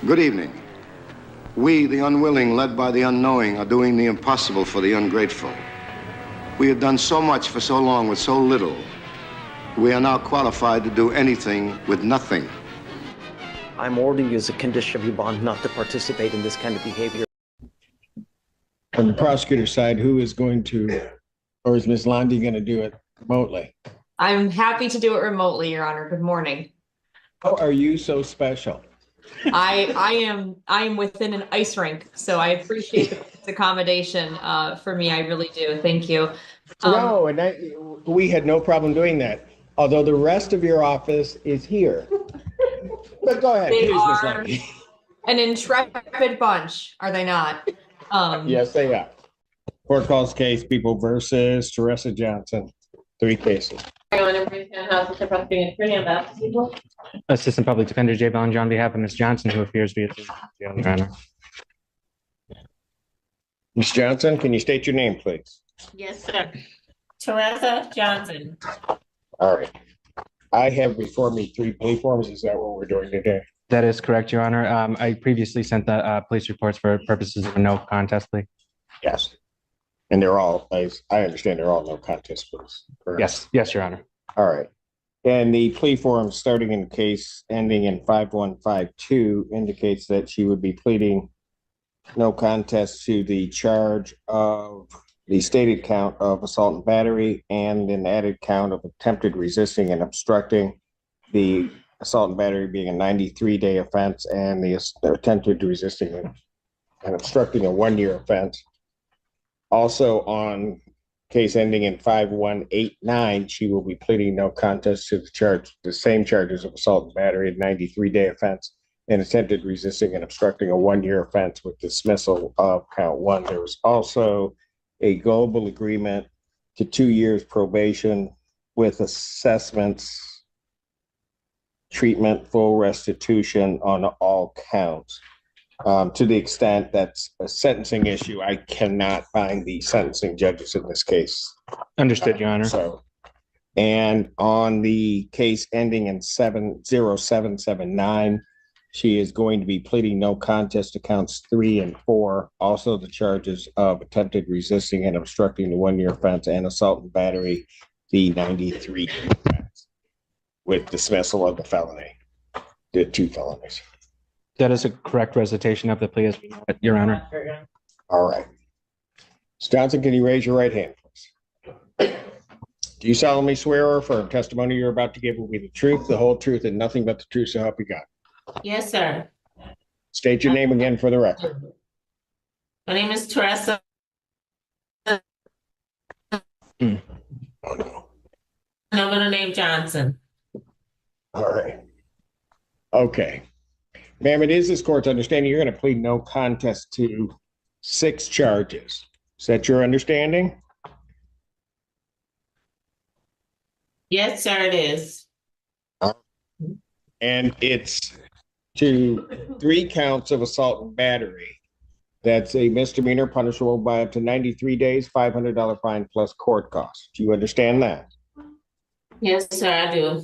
Good evening. We, the unwilling, led by the unknowing, are doing the impossible for the ungrateful. We have done so much for so long with so little. We are now qualified to do anything with nothing. I'm ordering you as a condition of your bond not to participate in this kind of behavior. On the prosecutor's side, who is going to, or is Ms. Lundy going to do it remotely? I'm happy to do it remotely, Your Honor. Good morning. How are you so special? I am within an ice rink, so I appreciate the accommodation for me. I really do. Thank you. No, and we had no problem doing that, although the rest of your office is here. But go ahead, They please, Ms. are Lundy. an intrepid bunch, are they not? Yes, they are. Court calls case People versus Teresa Johnson, 3 cases. Assistant Public Defender Jay Bellinger on behalf of Ms. Johnson, who appears via jail, Your Honor. Ms. Johnson, can you state your name, please? Yes, sir. Teresa Johnson. All right. I have before me 3 plea forms. Is that what we're doing today? That is correct, Your Honor. I previously sent the police reports for purposes of a no contest plea. Yes. And they're all, as I understand, they're all no contest pleas. Correct? Yes, Your Honor. All right. And the plea form starting in case ending in 5152 indicates that she would be pleading no contest to the charge of the stated count of assault and battery and an added count of attempted resisting and obstructing, the assault and battery being a 93-day offense and the attempted resisting and obstructing a 1-year offense. Also on case ending in 5189, she will be pleading no contest to the same charges of assault and battery, a 93-day offense, and attempted resisting and obstructing a 1-year offense with dismissal of count 1. There was also a global agreement to 2 years probation with assessments, treatment, full restitution on all counts. To the extent that's a sentencing issue, I cannot find the sentencing judges in this case. Understood, Your Honor. So, and on the case ending in 70779, she is going to be pleading no contest to counts 3 and 4. Also, the charges of attempted resisting and obstructing the 1-year offense and assault and battery, the 93 offense, with dismissal of the felony, the 2 felonies. That is a correct recitation of the plea, as we know it, Your Honor. All right. Ms. Johnson, can you raise your right hand, please? Do you solemnly swear or affirm testimony you're about to give will be the truth, the whole truth, and nothing but the truth, so help you God? Yes, sir. State your name again for the record. My name is Teresa. Oh, no. No middle name Johnson. All right. Okay. Ma'am, it is this court's understanding you're going to plead no contest to 6 charges. Is that your understanding? Yes, sir, it is. And it's to 3 counts of assault and battery. That's a misdemeanor punishable by up to 93 days, $500 fine plus court costs. Do you understand that? Yes, sir, I do.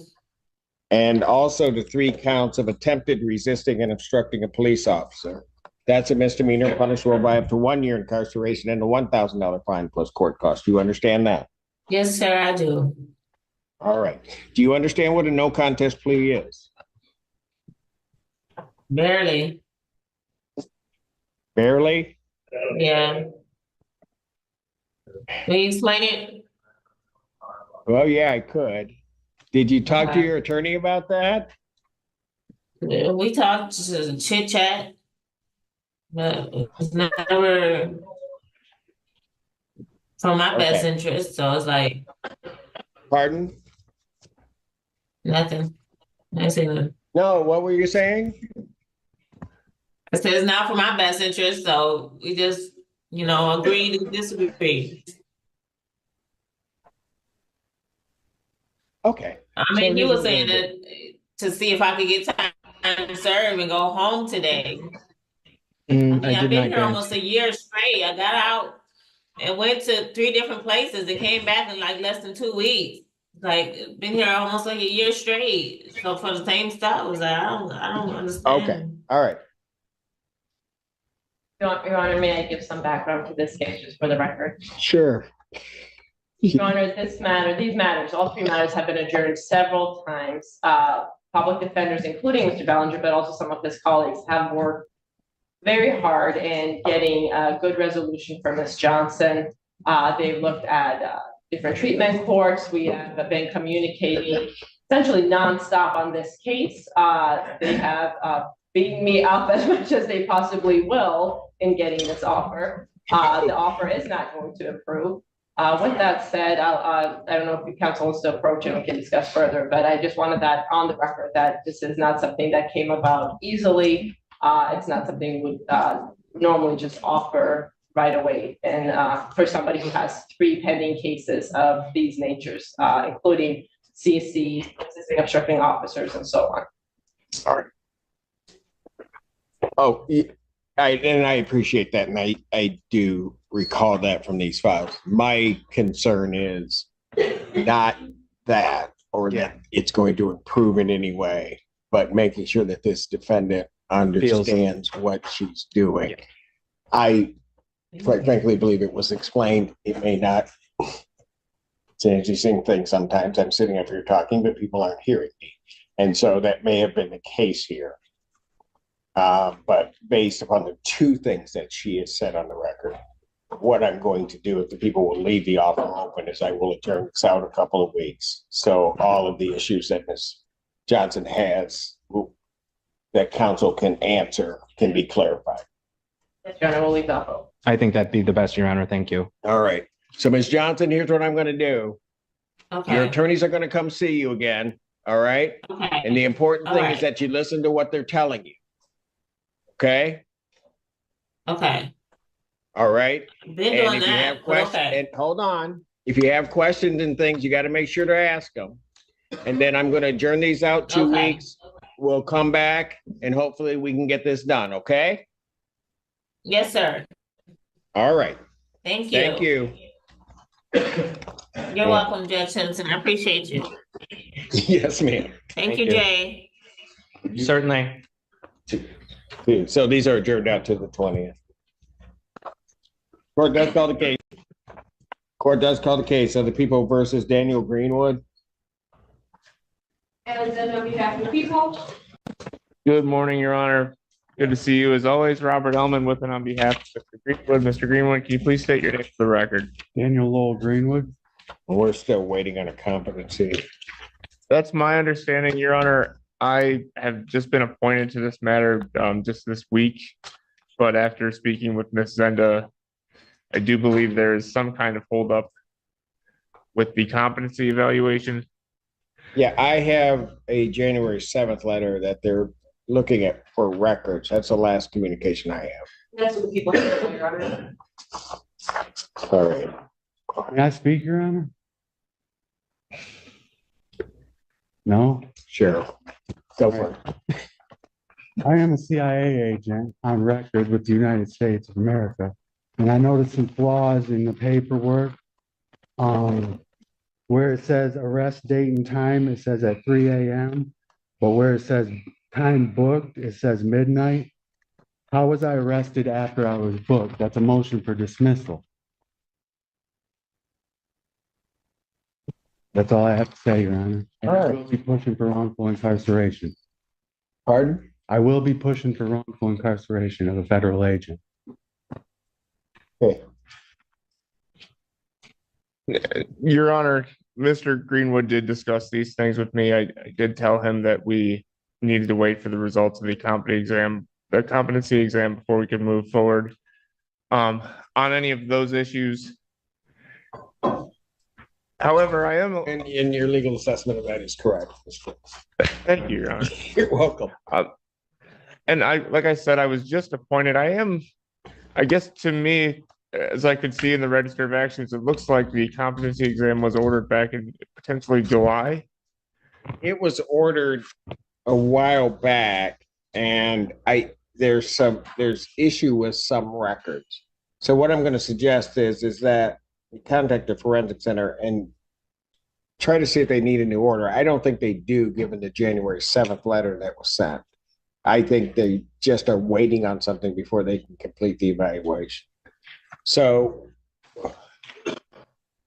And also the 3 counts of attempted resisting and obstructing a police officer. That's a misdemeanor punishable by up to 1 year incarceration and a $1,000 fine plus court costs. Do you understand that? Yes, sir, I do. All right. Do you understand what a no contest plea is? Barely. Barely? Yeah. Will you explain it? Well, yeah, I could. Did you talk to your attorney about that? We talked to chit chat, but it's never for my best interest. So it's like Pardon? nothing. I say nothing. No, what were you saying? I said it's not for my best interest, so we just, agree to disagree. Okay. I mean, you were saying that to see if I could get time to serve and go home today. I've been here almost a year straight. I got out and went to 3 different places and came back in like less than 2 weeks. Like, been here almost like a year straight. So for the same stuff, I was like, I don't understand. Okay. All right. Your Honor, may I give some background to this case just for the record? Sure. Your Honor, these matters, all three matters have been adjourned several times. Public defenders, including Mr. Bellinger, but also some of his colleagues, have worked very hard in getting a good resolution for Ms. Johnson. They've looked at different treatment courts. We have been communicating essentially nonstop on this case. They have beaten me up as much as they possibly will in getting this offer. The offer is not going to improve. With that said, I don't know if the council wants to approach it, we can discuss further, but I just wanted that on the record that this is not something that came about easily. It's not something we would normally just offer right away. And for somebody who has 3 pending cases of these natures, including CSC, consisting of obstructing officers and so on. Sorry. Oh, I appreciate that. And I do recall that from these files. My concern is not that, or that it's going to improve in any way, but making sure that this defendant understands what she's doing. Yeah. I quite frankly believe it was explained. It may not. It's an interesting thing. Sometimes I'm sitting up here talking, but people aren't hearing me. And so that may have been the case here. But based upon the 2 things that she has said on the record, what I'm going to do if the people will leave the offer open is I will adjourn this out a couple of weeks. So all of the issues that Ms. Johnson has that council can answer can be clarified. Yes, Your Honor, we'll leave that vote. I think that'd be the best, Your Honor. Thank you. All right. So Ms. Johnson, here's what I'm going to do. Okay. Your attorneys are going to come see you again. All right. Okay. And the important thing All is right. that you listen to what they're telling you. Okay. Okay. All right. Been And doing if you that. have but questions, okay. and hold on. If you have questions and things, you got to make sure to ask them. And then I'm going to adjourn these out 2 Okay. weeks. We'll come back and hopefully we can get this done. Okay. Yes, sir. All right. Thank you. Thank you. You're welcome, Judge Simpson. I appreciate you. Yes, ma'am. Thank Thank you, you. Jay. Certainly. So these are adjourned out to the 20th. Court does call the case. Court does call the case of the people versus Daniel Greenwood. Alexander, on behalf of the people. Good morning, Your Honor. Good to see you. As always, Robert Ellman with and on behalf of Mr. Greenwood. Mr. Greenwood, can you please state your name for the record? Daniel Lowell Greenwood. We're still waiting on a competency. That's my understanding, Your Honor. I have just been appointed to this matter just this week, but after speaking with Ms. Zenda, I do believe there is some kind of holdup with the competency evaluation. Yeah, I have a January 7th letter that they're looking at for records. That's the last communication I have. That's what the people have, Your Honor. All right. May I speak, Your Honor? No, Sure. Go for it. I am a CIA agent on record with the United States of America. And I noticed some flaws in the paperwork. Where it says arrest date and time, it says at 3 a.m. But where it says time booked, it says midnight. How was I arrested after I was booked? That's a motion for dismissal. That's all I have to say, Your Honor. And I will be pushing for wrongful incarceration. Pardon? I will be pushing for wrongful incarceration of a federal agent. Okay. Your Honor, Mr. Greenwood did discuss these things with me. I did tell him that we needed to wait for the results of the competency exam before we could move forward on any of those issues. However, I am. And your legal assessment of that is correct. Thank you, Your Honor. You're welcome. And like I said, I was just appointed. I guess to me, as I could see in the register of actions, it looks like the competency exam was ordered back in potentially July. It was ordered a while back, and there's issue with some records. So what I'm going to suggest is that you contact the forensic center and try to see if they need a new order. I don't think they do, given the January 7th letter that was sent. I think they just are waiting on something before they can complete the evaluation. So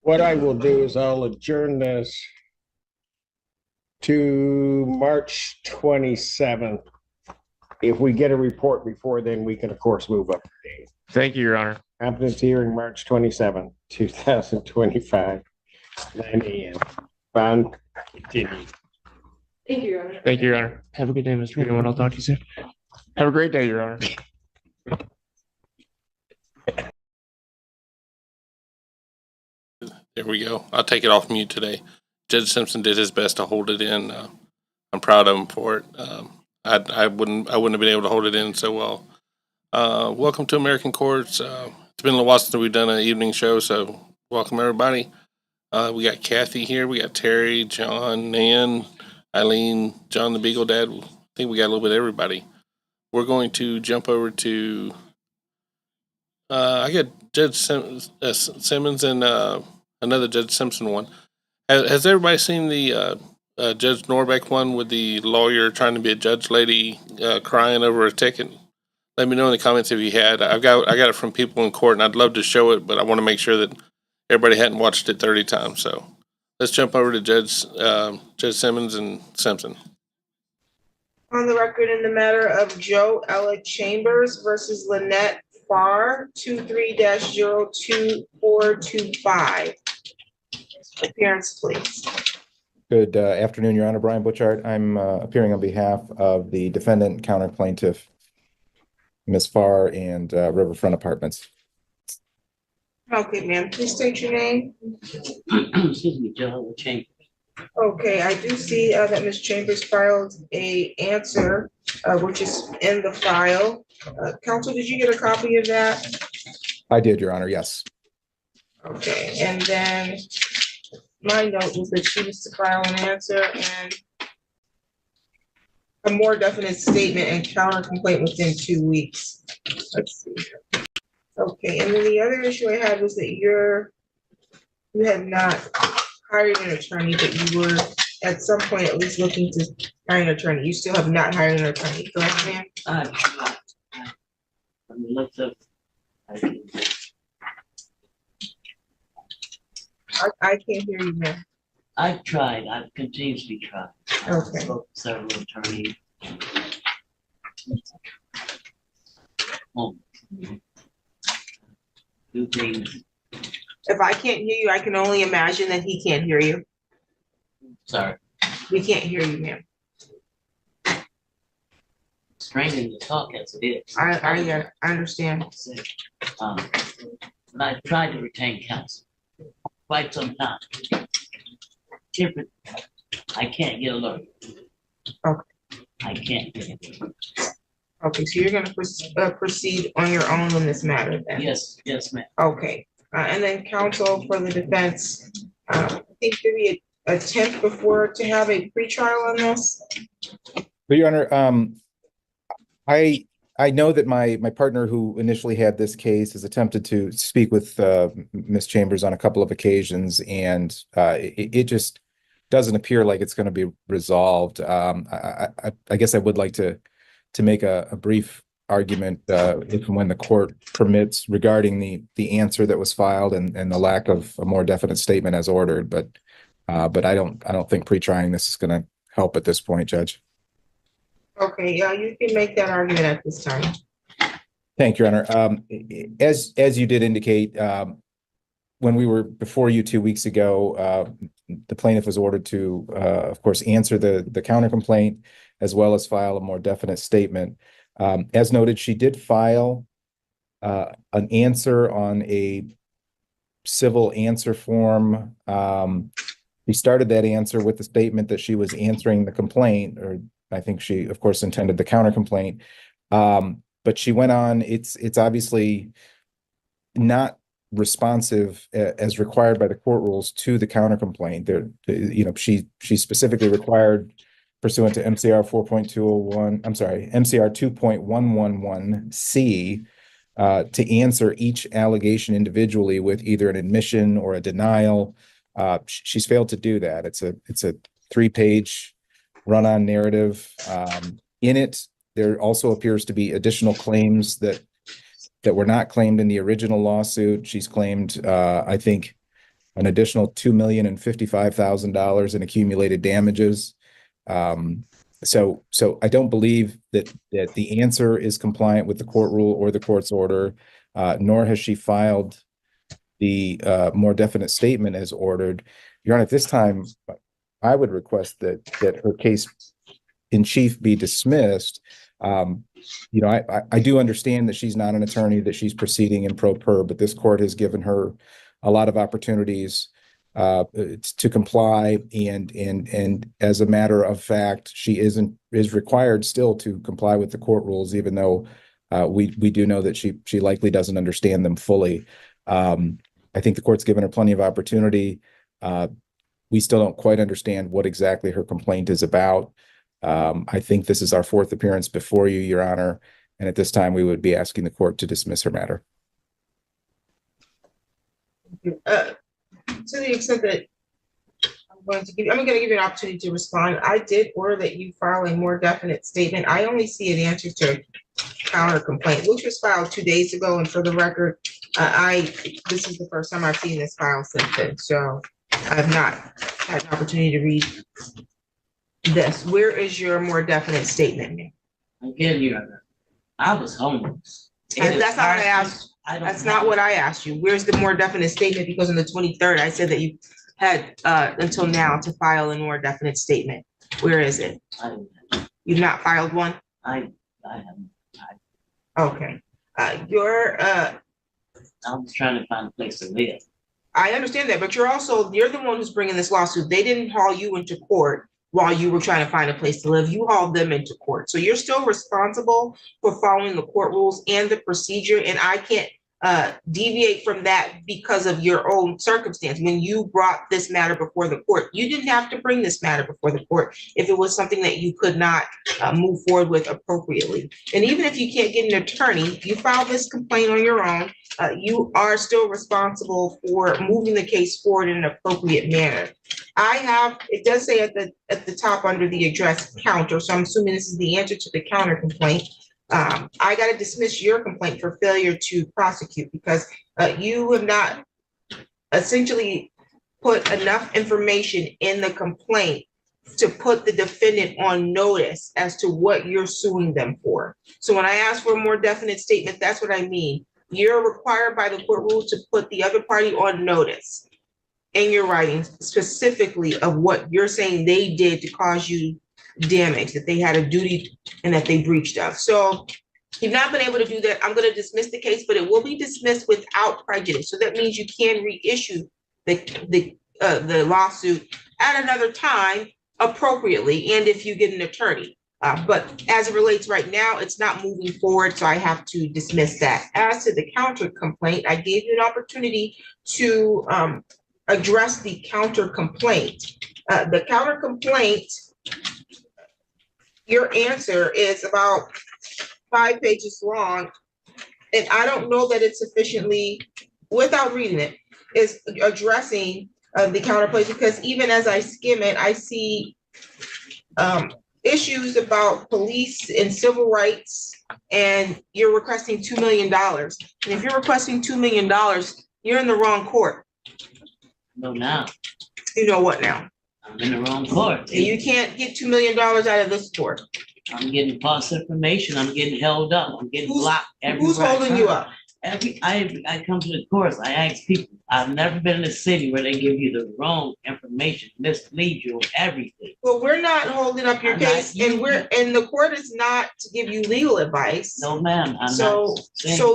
what I will do is I'll adjourn this to March 27th. If we get a report before then, we can, of course, move up the date. Thank you, Your Honor. Competence hearing March 27th, 2025, 9 a.m. Bond continued. Thank you, Your Honor. Thank you, Your Honor. Have a good day, Mr. Greenwood. I'll talk to you soon. Have a great day, Your Honor. There we go. I'll take it off mute today. Judge Simpson did his best to hold it in. I'm proud of him for it. I wouldn't have been able to hold it in so well. Welcome to American Courts. It's been a little while since we've done an evening show, so welcome everybody. We got Kathy here. We got Terry, John, Nan, Eileen, John the Beagle Dad. I think we got a little bit of everybody. We're going to jump over to. I got Judge Simmons and another Judge Simpson one. Has everybody seen the Judge Norbeck one with the lawyer trying to be a judge lady crying over a ticket? Let me know in the comments if you had. I got it from people in court, and I'd love to show it, but I want to make sure that everybody hadn't watched it 30 times. So let's jump over to Judge Simmons and Simpson. On the record in the matter of Joe Ella Chambers versus Lynette Farr, 23-02425. Appearance, please. Good afternoon, Your Honor. Brian Butchart. I'm appearing on behalf of the defendant, counter plaintiff, Ms. Farr, and Riverfront Apartments. Okay, ma'am. Please state your name. Excuse me, Joe Chambers. Okay, I do see that Ms. Chambers filed a answer, which is in the file. Counsel, did you get a copy of that? I did, Your Honor. Yes. Okay, and then my note was that she was to file an answer and a more definite statement and counter complaint within 2 weeks. Let's see. Okay, and then the other issue I had was that you had not hired an attorney, but you were at some point at least looking to hire an attorney. You still have not hired an attorney, correct, ma'am? I can't hear you, ma'am. I've tried. I've continuously tried. Okay. I've spoken to several attorneys. Do things. If I can't hear you, I can only imagine that he can't hear you. Sorry. We can't hear you, ma'am. Straining to talk as it is. I understand. And I've tried to retain counsel quite some time. Different. I can't get a lawyer. Okay. I can't get it. Okay, so you're gonna proceed on your own in this matter then? Yes, ma'am. Okay, and then counsel for the defense, I think did we attempt before to have a pretrial on this? But Your Honor, I know that my partner who initially had this case has attempted to speak with Ms. Chambers on a couple of occasions, and it just doesn't appear like it's going to be resolved. I guess I would like to make a brief argument if and when the court permits regarding the answer that was filed and the lack of a more definite statement as ordered. But I don't think pre-trying this is going to help at this point, Judge. Okay, yeah, you can make that argument at this time. Thank you, Your Honor. As you did indicate, when we were before you 2 weeks ago, the plaintiff was ordered to, of course, answer the counter complaint as well as file a more definite statement. As noted, she did file an answer on a civil answer form. She started that answer with the statement that she was answering the complaint, or I think she, of course, intended the counter complaint. But she went on, it's obviously not responsive as required by the court rules to the counter complaint. She specifically required pursuant to MCR 4.201, I'm sorry, MCR 2.111C, to answer each allegation individually with either an admission or a denial. She's failed to do that. It's a 3-page run-on narrative. In it, There also appears to be additional claims that were not claimed in the original lawsuit. She's claimed, I think, an additional $2,055,000 in accumulated damages. So I don't believe that the answer is compliant with the court rule or the court's order, nor has she filed the more definite statement as ordered. Your Honor, at this time, I would request that her case in chief be dismissed. I do understand that she's not an attorney, that she's proceeding in pro per, but this court has given her a lot of opportunities to comply, and as a matter of fact, she is required still to comply with the court rules, even though we do know that she likely doesn't understand them fully. I think the court's given her plenty of opportunity. We still don't quite understand what exactly her complaint is about. I think this is our fourth appearance before you, Your Honor, and at this time we would be asking the court to dismiss her matter. To the extent that I'm going to give you an opportunity to respond. I did order that you file a more definite statement. I only see an answer to counter complaint, which was filed 2 days ago. And for the record, this is the first time I've seen this file since then. So I've not had an opportunity to read this. Where is your more definite statement? Again, Your Honor, I was homeless. That's not what I asked. That's not what I asked you. Where's the more definite statement? Because on the 23rd, I said that you had until now to file a more definite statement. Where is it? You've not filed one? I haven't. Okay. I was trying to find a place to live. I understand that, but you're the one who's bringing this lawsuit. They didn't haul you into court while you were trying to find a place to live. You hauled them into court. So you're still responsible for following the court rules and the procedure. And I can't deviate from that because of your own circumstance. When you brought this matter before the court, you didn't have to bring this matter before the court if it was something that you could not move forward with appropriately. And even if you can't get an attorney, you filed this complaint on your own. You are still responsible for moving the case forward in an appropriate manner. It does say at the top under the address counter, so I'm assuming this is the answer to the counter complaint. I got to dismiss your complaint for failure to prosecute because you have not essentially put enough information in the complaint to put the defendant on notice as to what you're suing them for. So when I ask for a more definite statement, that's what I mean. You're required by the court rule to put the other party on notice in your writing, specifically of what you're saying they did to cause you damage, that they had a duty and that they breached of. So you've not been able to do that. I'm going to dismiss the case, but it will be dismissed without prejudice. So that means you can reissue the lawsuit at another time appropriately, and if you get an attorney. But as it relates right now, it's not moving forward, so I have to dismiss that. As to the counter complaint, I gave you an opportunity to address the counter complaint. The counter complaint, your answer is about 5 pages long, and I don't know that it's sufficiently, without reading it, is addressing the counterclaim, because even as I skim it, I see issues about police and civil rights, and you're requesting $2 million. And if you're requesting $2 million, you're in the wrong court. No, now. You know what now? I'm in the wrong court. You can't get $2 million out of this court. I'm getting false information. I'm getting held up. I'm getting blocked everywhere. Who's holding you up? I come to the courts. I ask people. I've never been in a city where they give you the wrong information, mislead you, everything. Well, we're not holding up your case, and the court is not to give you legal advice. No, ma'am. So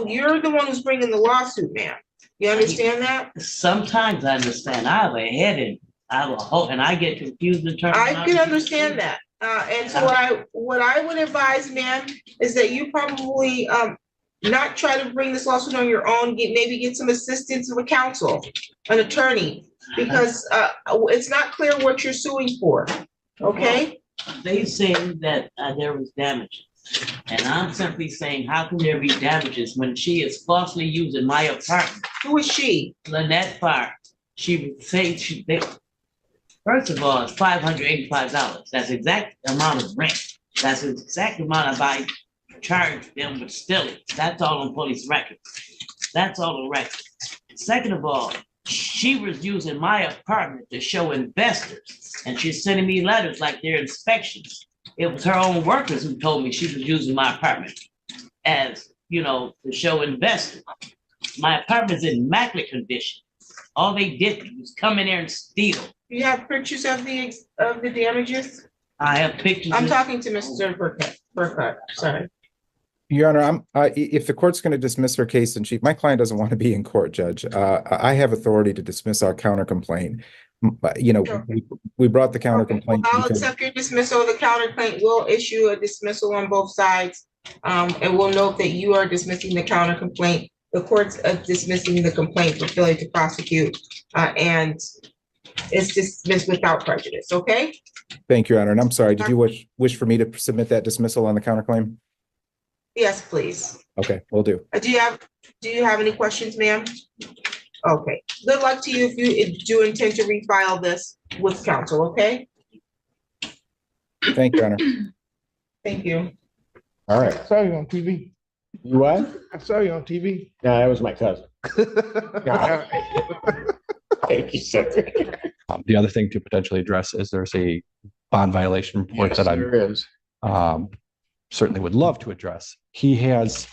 you're the one who's bringing the lawsuit, ma'am. You understand that? Sometimes I understand. I have a headache. I have a hope, and I get confused in terms. I can understand that. And so what I would advise, ma'am, is that you probably not try to bring this lawsuit on your own. Maybe get some assistance of a counsel, an attorney, because it's not clear what you're suing for. Okay. They saying that there was damage, and I'm simply saying, how can there be damages when she is falsely using my apartment? Who is she? Lynette Farr. She would say first of all, it's $585. That's the exact amount of rent That's the exact amount I charged them with stealing. That's all on police records. That's all on record. Second of all, she was using my apartment to show investors, and she's sending me letters like they're inspections. It was her own workers who told me she was using my apartment as, to show investors. My apartment's in immaculate condition. All they did was come in there and steal. You have pictures of the damages? I have pictures. I'm talking to Mr. Burkett. Sorry. Your Honor, if the court's going to dismiss her case in chief, my client doesn't want to be in court, Judge. I have authority to dismiss our counter complaint. Sure. We brought the counter complaint. Well, I'll accept your dismissal of the counter complaint. We'll issue a dismissal on both sides. And we'll note that you are dismissing the counter complaint. The court's dismissing the complaint for failure to prosecute, and it's dismissed without prejudice, okay? Thank you, Your Honor. And I'm sorry, did you wish for me to submit that dismissal on the counterclaim? Yes, please. Okay, will do. Do you have any questions, ma'am? Okay, good luck to you if you do intend to refile this with counsel, okay? Thank you, Your Honor. Thank you. All right. I saw you on TV. You what? I saw you on TV. No, that was my cousin. Thank you, sir. The other thing to potentially address is there's a bond violation report Yes, that there is. Certainly would love to address. He has,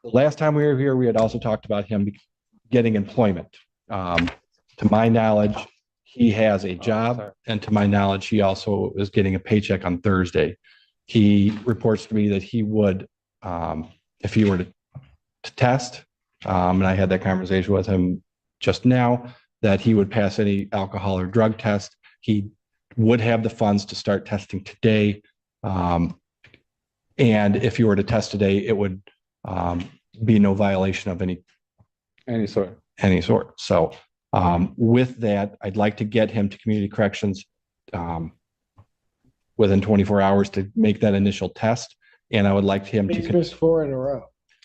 the last time we were here, we had also talked about him getting employment. To my knowledge, he has a job, and to my knowledge, he also is getting a paycheck on Thursday. He reports to me that he would, if he were to test, and I had that conversation with him just now, that he would pass any alcohol or drug test. He would have the funds to start testing today. And if you were to test today, it would be no violation of any sort. So with that, I'd like to get him to community corrections within 24 hours to make that initial test. And I would like him He's missed 4 in a row.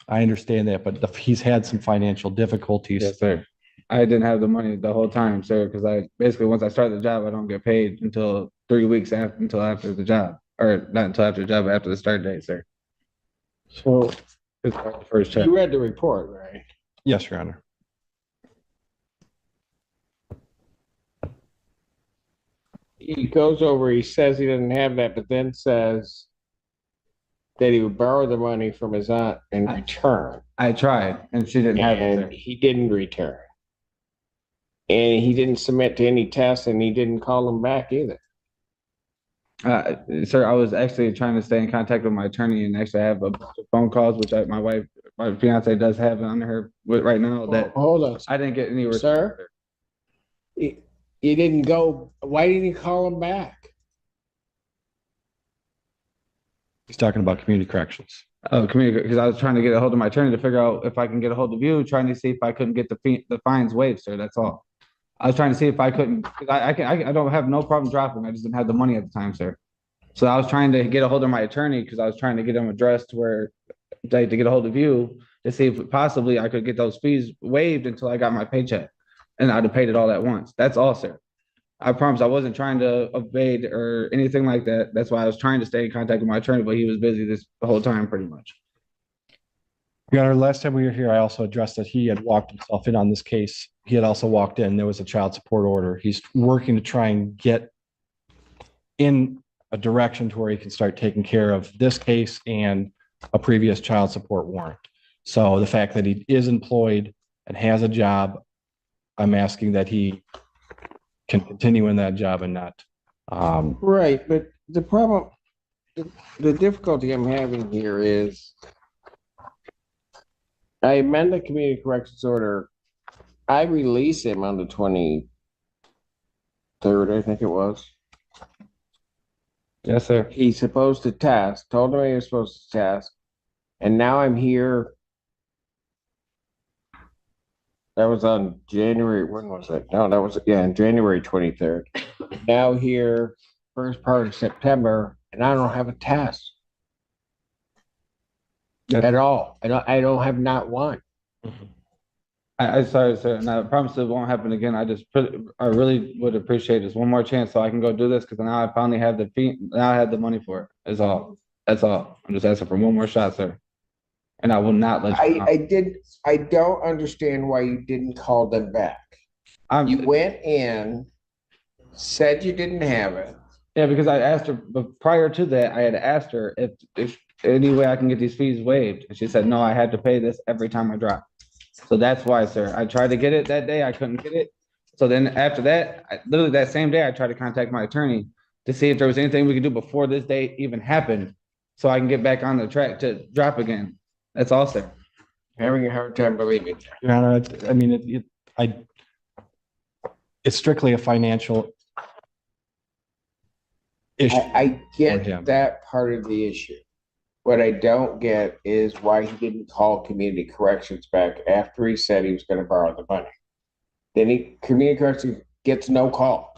I understand that, but he's had some financial difficulties. Yes, sir. I didn't have the money the whole time, sir, because I basically, once I start the job, I don't get paid until 3 weeks after the job. Or not until after the job, but after the start date, sir. So It's the first check. you read the report, right? Yes, Your Honor. He goes over, he says he doesn't have that, but then says that he would borrow the money from his aunt and return. I tried, and she didn't have it, sir. And he didn't return. And he didn't submit to any tests, and he didn't call him back either. Sir, I was actually trying to stay in contact with my attorney and actually have a bunch of phone calls, which my fiance does have on her right now. That Hold on, I didn't get any. sir. You didn't go. Why didn't you call him back? He's talking about community corrections. Oh, because I was trying to get a hold of my attorney to figure out if I can get a hold of you, trying to see if I couldn't get the fines waived, sir. That's all. I was trying to see if I couldn't. I don't have no problem dropping. I just didn't have the money at the time, sir. So I was trying to get a hold of my attorney because I was trying to get him addressed to get a hold of you to see if possibly I could get those fees waived until I got my paycheck, and I'd have paid it all at once. That's all, sir. I promise I wasn't trying to evade or anything like that. That's why I was trying to stay in contact with my attorney, but he was busy the whole time pretty much. Your Honor, last time we were here, I also addressed that he had walked himself in on this case. He had also walked in. There was a child support order. He's working to try and get in a direction to where he can start taking care of this case and a previous child support warrant. So the fact that he is employed and has a job, I'm asking that he can continue in that job and not. Right, but the problem, the difficulty I'm having here is I amend the community corrections order. I release him on the 23rd, I think it was. Yes, sir. He's supposed to test, told him he was supposed to test, and now I'm here. That was on January, when was it? No, that was, on January 23rd. Now here, first part of September, and I don't have a test. At all. I don't have not one. I sorry, sir, and I promise it won't happen again. I really would appreciate this one more chance so I can go do this because now I finally have now I have the money for it. Is all. That's all. I'm just asking for one more shot, sir. And I will not let you. I don't understand why you didn't call them back. You went in, said you didn't have it. Yeah, because I asked her, but prior to that, I had asked her if any way I can get these fees waived. And she said, no, I had to pay this every time I drop. So that's why, sir. I tried to get it that day. I couldn't get it. So then after that, literally that same day, I tried to contact my attorney to see if there was anything we could do before this date even happened, so I can get back on the track to drop again. That's all, sir. Having a hard time believing. Your Honor, I mean, it's strictly a financial issue. I for get him. that part of the issue. What I don't get is why he didn't call community corrections back after he said he was going to borrow the money. Then community corrections gets no call.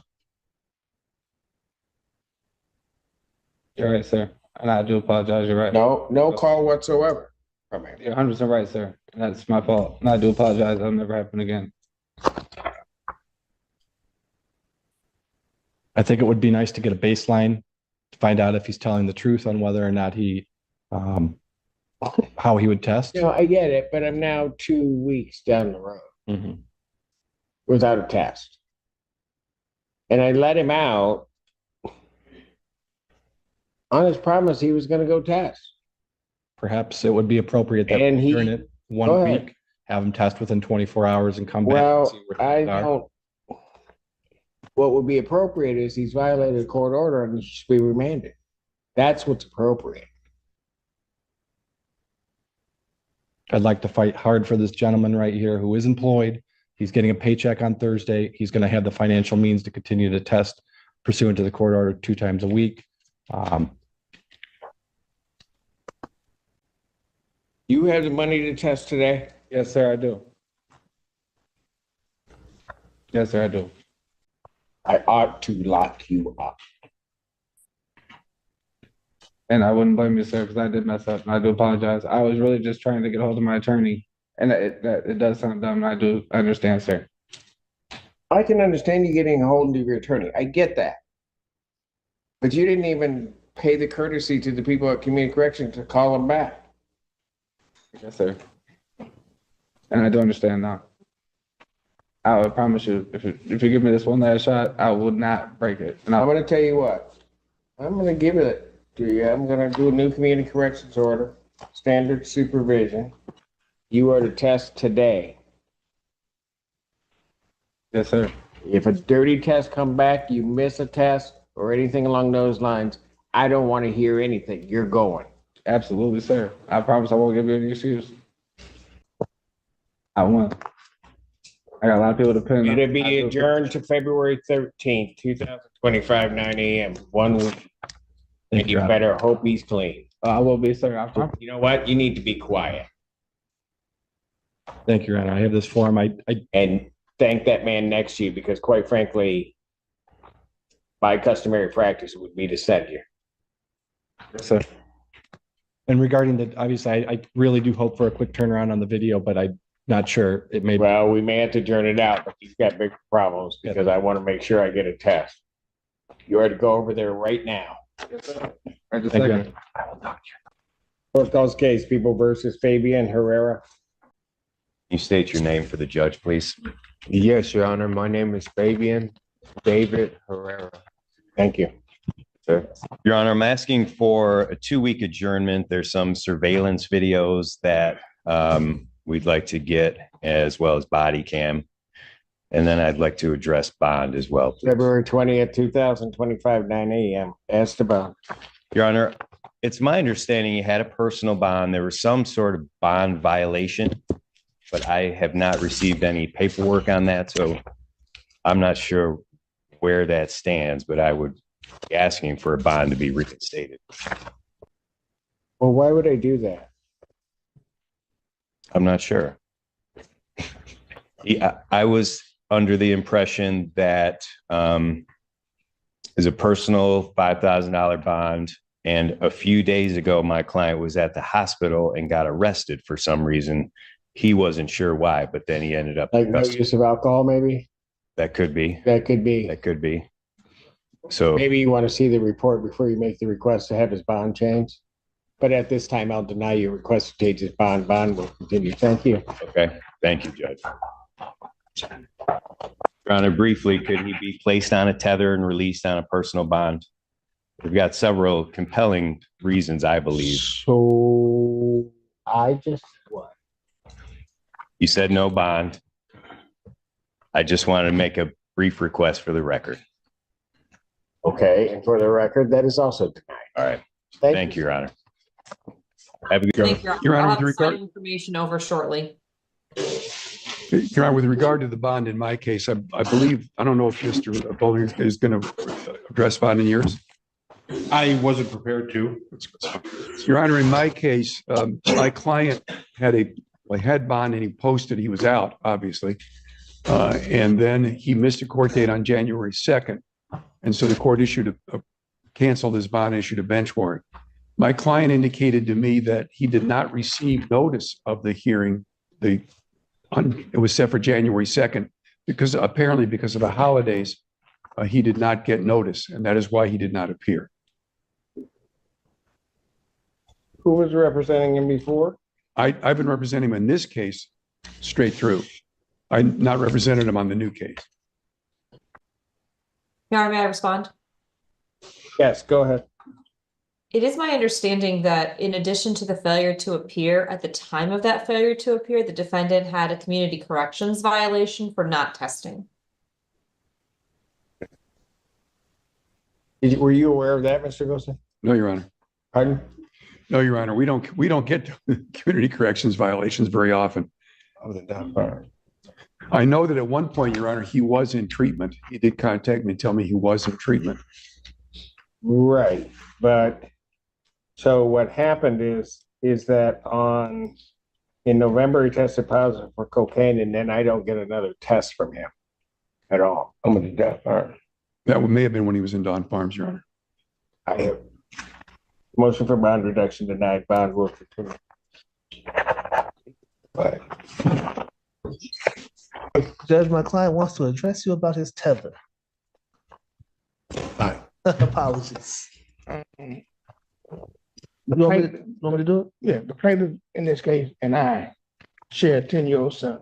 You're right, sir. And I do apologize. You're right. No call whatsoever from him. You're 100% right, sir. And that's my fault. And I do apologize. That'll never happen again. I think it would be nice to get a baseline to find out if he's telling the truth on whether or not he, how he would test. I get it, but I'm now 2 weeks down the road without a test. And I let him out on his promise he was going to go test. Perhaps it would be appropriate that And we he- turn it Go 1 ahead. week, have him test within 24 hours and come back. and Well, see where I things are. don't. What would be appropriate is he's violated a court order and he should be remanded. That's what's appropriate. I'd like to fight hard for this gentleman right here who is employed. He's getting a paycheck on Thursday. He's going to have the financial means to continue to test pursuant to the court order 2 times a week. You have the money to test today? Yes, sir, I do. Yes, sir, I do. I ought to lock you up. And I wouldn't blame you, sir, because I did mess up. And I do apologize. I was really just trying to get a hold of my attorney. And it does sound dumb. I do understand, sir. I can understand you getting a hold of your attorney. I get that. But you didn't even pay the courtesy to the people at community corrections to call them back. Yes, sir. And I do understand now. I would promise you, if you give me this one last shot, I will not break it. And I'm going to tell you what. I'm going to give it to you. I'm going to do a new community corrections order, standard supervision. You are to test today. Yes, sir. If a dirty test come back, you miss a test or anything along those lines, I don't want to hear anything. You're going. Absolutely, sir. I promise I won't give you any excuse. I won't. I got a lot of people depending on. It'll be adjourned to February 13th, 2025, 9 a.m. 1 week. And you better hope he's clean. I will be, sir. I promise. You know what? You need to be quiet. Thank you, Your Honor. I have this form. And thank that man next to you because, quite frankly, my customary practice would be to send you. Yes, sir. And regarding the, obviously, I really do hope for a quick turnaround on the video, but I'm not sure. It may. Well, we may have to adjourn it out, but you've got big problems because I want to make sure I get a test. You are to go over there right now. Yes, sir. Thank you, Your Honor. I will talk to you. Court calls case, People versus Fabian Herrera. You state your name for the judge, please. Yes, Your Honor. My name is Fabian David Herrera. Thank you. Sir. Your Honor, I'm asking for a 2-week adjournment. There's some surveillance videos that we'd like to get, as well as body cam. And then I'd like to address bond as well, please. February 20th, 2025, 9 a.m. Esteban. Your Honor, it's my understanding you had a personal bond. There was some sort of bond violation, but I have not received any paperwork on that. So I'm not sure where that stands, but I would be asking for a bond to be reinstated. Well, why would I do that? I'm not sure. I was under the impression that is a personal $5,000 bond. And a few days ago, my client was at the hospital and got arrested for some reason. He wasn't sure why, but then he ended up. Like no use of alcohol, maybe? That could be. That could be. That could be. So maybe you want to see the report before you make the request to have his bond changed? But at this time, I'll deny your request to take this bond. Bond will continue. Thank you. Okay, thank you, Judge. Your Honor, briefly, could he be placed on a tether and released on a personal bond? We've got several compelling reasons, I believe. So I just what? You said no bond. I just wanted to make a brief request for the record. Okay, and for the record, that is also denied. All right. Thank you, Your Honor. Have a good Thank you, Your Honor, I'll with have regard- some information over shortly. Your Honor, with regard to the bond in my case, I believe, I don't know if Mr. Bowling is going to address bond in yours. I wasn't prepared to. Your Honor, in my case, my client had bond and he posted he was out, obviously. And then he missed a court date on January 2nd. And so the court canceled his bond, issued a bench warrant. My client indicated to me that he did not receive notice of the hearing. It was set for January 2nd because apparently because of the holidays, he did not get notice, and that is why he did not appear. Who was representing him before? I've been representing him in this case straight through. I not represented him on the new case. Your Honor, may I respond? Yes, go ahead. It is my understanding that in addition to the failure to appear, at the time of that failure to appear, the defendant had a community corrections violation for not testing. Were you aware of that, Mr. Wilson? No, Your Honor. Pardon? No, Your Honor. We don't get community corrections violations very often. I know that at one point, Your Honor, he was in treatment. He did contact me and tell me he was in treatment. Right, but so what happened is that in November he tested positive for cocaine, and then I don't get another test from him at all. I'm going to death. That may have been when he was in Don Farms, Your Honor. I have motion for bond reduction denied. Bond will continue. Judge, my client wants to address you about his tether. Fine. Apologies. Mm-hmm. You want me to do it? Yeah, the plaintiff in this case and I share a 10-year-old son.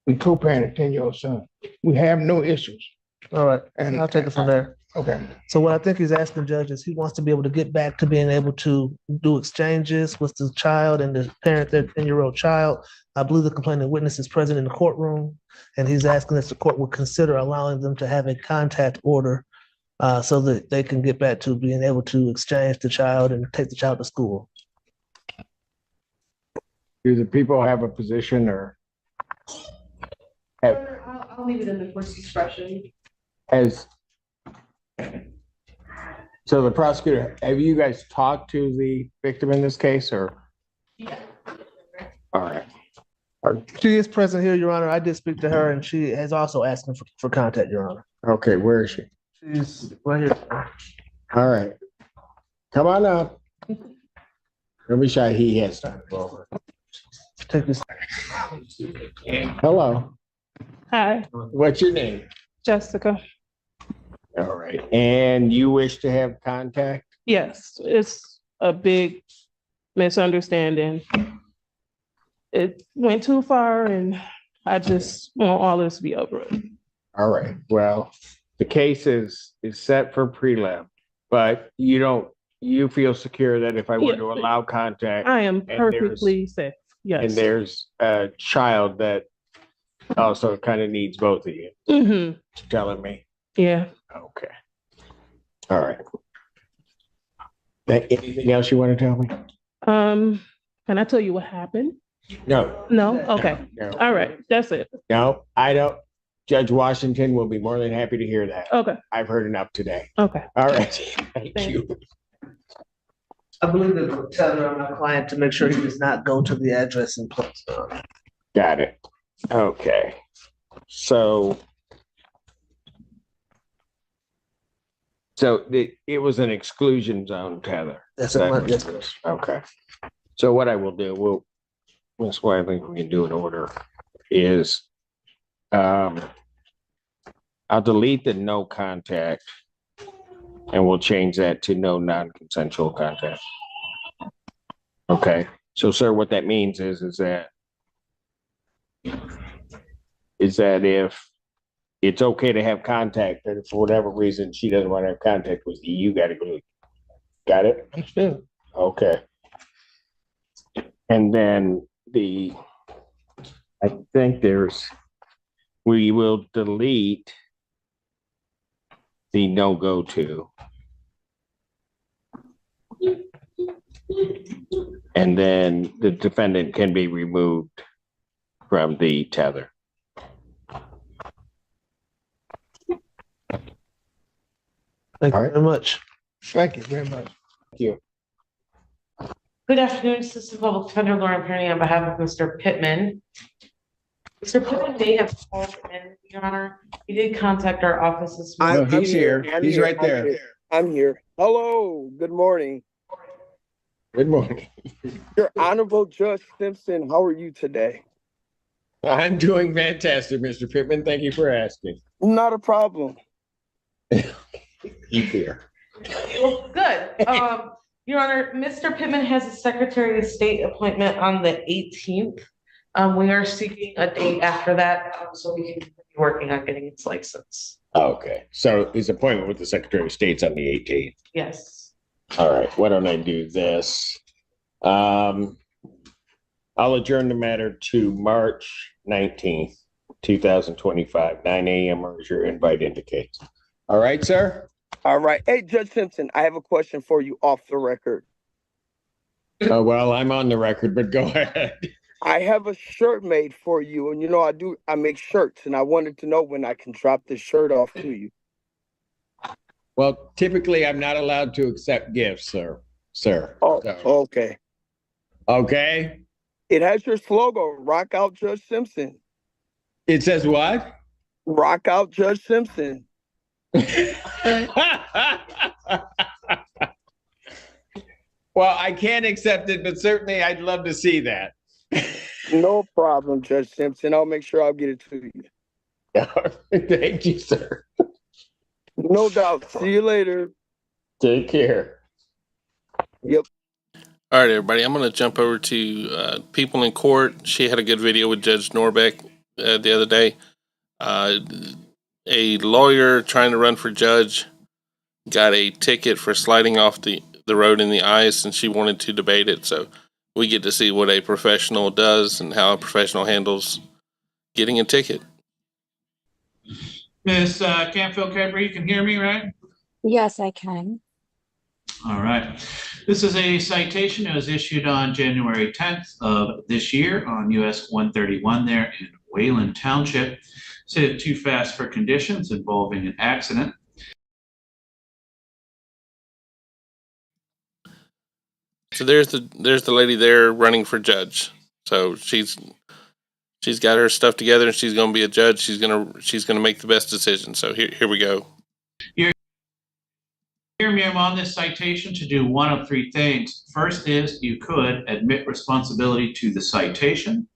We co-parent a 10-year-old son. We have no issues. All right, And I'll take it from there. Okay. So what I think he's asking, Judge, is he wants to be able to get back to being able to do exchanges with the child and the parent, their 10-year-old child. I believe the complaining witness is present in the courtroom, and he's asking that the court would consider allowing them to have a contact order so that they can get back to being able to exchange the child and take the child to school. Do the people have a position or I'll leave it in the court's discretion. So the prosecutor, have you guys talked to the victim in this case or? Yeah. All right. She is present here, Your Honor. I did speak to her, and she has also asked for contact, Your Honor. Okay, where is she? She's right here. All right. Come on up. Don't be shy. He has time to go over. Take this. Hello. Hi, What's your name? Jessica. All right. And you wish to have contact? Yes, it's a big misunderstanding. It went too far and I just want all this to be over it. All right. Well, the case is set for prelim, but you feel secure that if I were to allow contact. I am perfectly safe. Yes. And there's a child that also kind of needs both of you. Mm-hmm. Telling me. Yeah. Okay. All right. Anything else you want to tell me? Can I tell you what happened? No. No? Okay. No. All right. That's it. No, I don't. Judge Washington will be more than happy to hear that. Okay. I've heard enough today. Okay. All right. Thank you. I believe that we'll tell my client to make sure he does not go to the address in place. Got it. Okay. So it was an exclusion zone tether. That's yes. Okay. So what I will do, that's why I think we can do an order, is I'll delete the no contact and we'll change that to no non-consensual contact. Okay, so sir, what that means is that if it's okay to have contact, and for whatever reason she doesn't want to have contact with you, you gotta go. Got it? Understood. Okay. And then I think we will delete the no-go to. And then the defendant can be removed from the tether. Thank you very much. Thank you very much. Thank you. Good afternoon, Assistant Public Defender Lauren Penny on behalf of Mr. Pittman. Mr. Pittman may have called in, Your Honor. He did contact our office this morning. No, he's here. He's right there. I'm here. Hello, good morning. Good morning. Your Honorable Judge Simpson, how are you today? I'm doing fantastic, Mr. Pittman. Thank you for asking. Not a problem. Keep here. Well, good. Your Honor, Mr. Pittman has a Secretary of State appointment on the 18th. We are seeking a date after that, so we can be working on getting its license. Okay, so his appointment with the Secretary of State's on the 18th. Yes. All right, why don't I do this? I'll adjourn the matter to March 19th, 2025, 9 a.m. as your invite indicates. All right, sir? All right. Hey, Judge Simpson, I have a question for you off the record. Well, I'm on the record, but go ahead. I have a shirt made for you, and I make shirts, and I wanted to know when I can drop this shirt off to you. Well, typically I'm not allowed to accept gifts, sir. Oh, So- okay. Okay. It has your slogan, Rock Out Judge Simpson. It says what? Rock Out Judge Simpson. Well, I can't accept it, but certainly I'd love to see that. No problem, Judge Simpson. I'll make sure I'll get it to you. Thank you, sir. No doubt. See you later. Take care. Yep. All right, everybody. I'm going to jump over to people in court. She had a good video with Judge Norbeck the other day. A lawyer trying to run for judge got a ticket for sliding off the road in the ice, and she wanted to debate it. So we get to see what a professional does and how a professional handles getting a ticket. Miss Canfield Capper, you can hear me, right? Yes, I can. All right. This is a citation that was issued on January 10th of this year on US 131 there in Wayland Township. Said too fast for conditions involving an accident. So there's the lady there running for judge. So she's got her stuff together and she's going to be a judge. She's going to make the best decision. So here we go. Hear me, I'm on this citation to do one of three things. First is you could admit responsibility to the citation,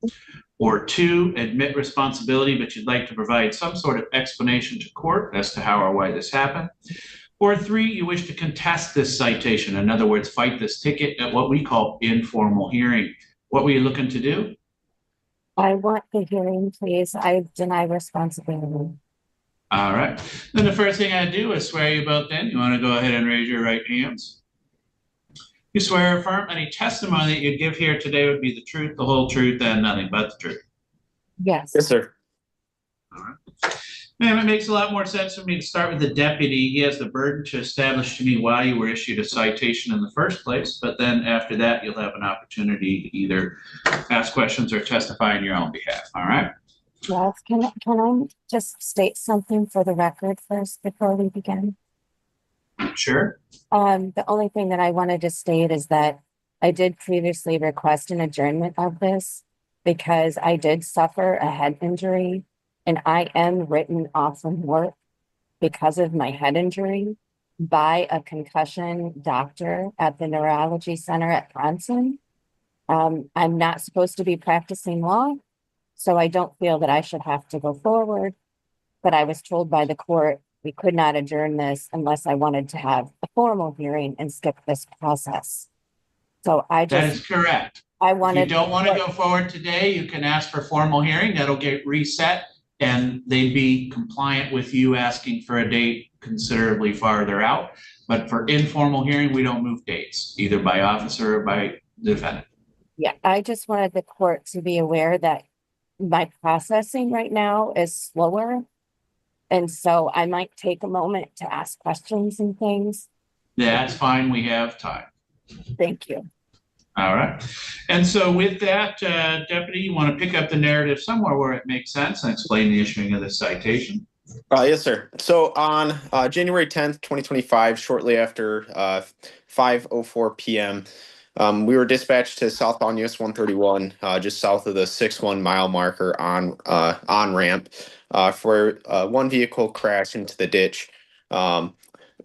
or two, admit responsibility, but you'd like to provide some sort of explanation to court as to how or why this happened. Or three, you wish to contest this citation. In other words, fight this ticket at what we call informal hearing. What were you looking to do? I want the hearing, please. I deny responsibility. All right. Then the first thing I do is swear you both in. You want to go ahead and raise your right hands. You swear or affirm any testimony that you give here today would be the truth, the whole truth, and nothing but the truth. Yes. Yes, sir. All right. Ma'am, it makes a lot more sense for me to start with the deputy. He has the burden to establish to me why you were issued a citation in the first place, but then after that, you'll have an opportunity to either ask questions or testify on your own behalf. All right? Yes. Can I just state something for the record first before we begin? Sure. The only thing that I wanted to state is that I did previously request an adjournment of this because I did suffer a head injury and I am written off from work because of my head injury by a concussion doctor at the neurology center at Bronson. I'm not supposed to be practicing law, so I don't feel that I should have to go forward. But I was told by the court we could not adjourn this unless I wanted to have a formal hearing and skip this process. So I That just, is correct. I If you wanted. don't want to go forward today, you can ask for formal hearing. That'll get reset and they'd be compliant with you asking for a date considerably farther out. But for informal hearing, we don't move dates, either by officer or by defendant. Yeah, I just wanted the court to be aware that my processing right now is slower. And so I might take a moment to ask questions and things. That's fine. We have time. Thank you. All right. And so with that, Deputy, you want to pick up the narrative somewhere where it makes sense and explain the issuing of the citation? Yes, sir. So on January 10th, 2025, shortly after 5:04 p.m., we were dispatched to southbound US 131, just south of the 6-1 mile marker on ramp, for one vehicle crashed into the ditch.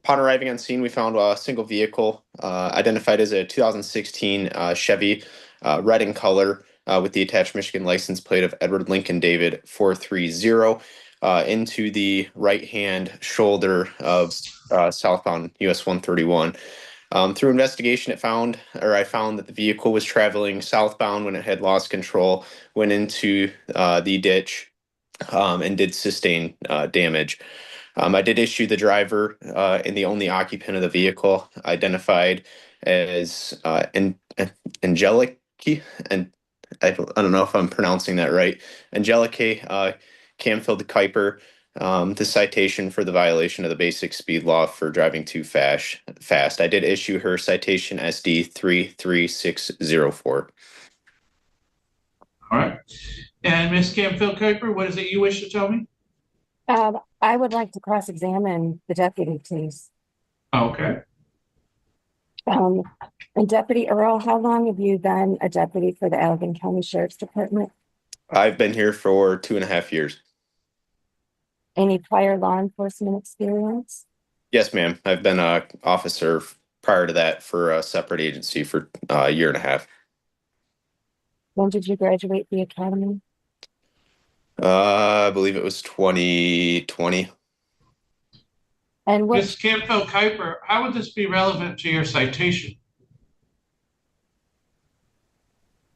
Upon arriving on scene, we found a single vehicle identified as a 2016 Chevy, red in color, with the attached Michigan license plate of Edward Lincoln David 430, into the right-hand shoulder of southbound US 131. Through investigation, I found that the vehicle was traveling southbound when it had lost control, went into the ditch, and did sustain damage. I did issue the driver and the only occupant of the vehicle identified as Angelique, and I don't know if I'm pronouncing that right, Angelique Camfield Kuiper, the citation for the violation of the basic speed law for driving too fast. I did issue her citation SD 33604. All right. And Ms. Camfield Kuiper, what is it you wish to tell me? I would like to cross-examine the deputy, please. Okay. And Deputy Earl, how long have you been a deputy for the Allegan County Sheriff's Department? I've been here for 2.5 years. Any prior law enforcement experience? Yes, ma'am. I've been an officer prior to that for a separate agency for a year and a half. When did you graduate the academy? I believe it was 2020. And what? Ms. Camfield Kuiper, how would this be relevant to your citation?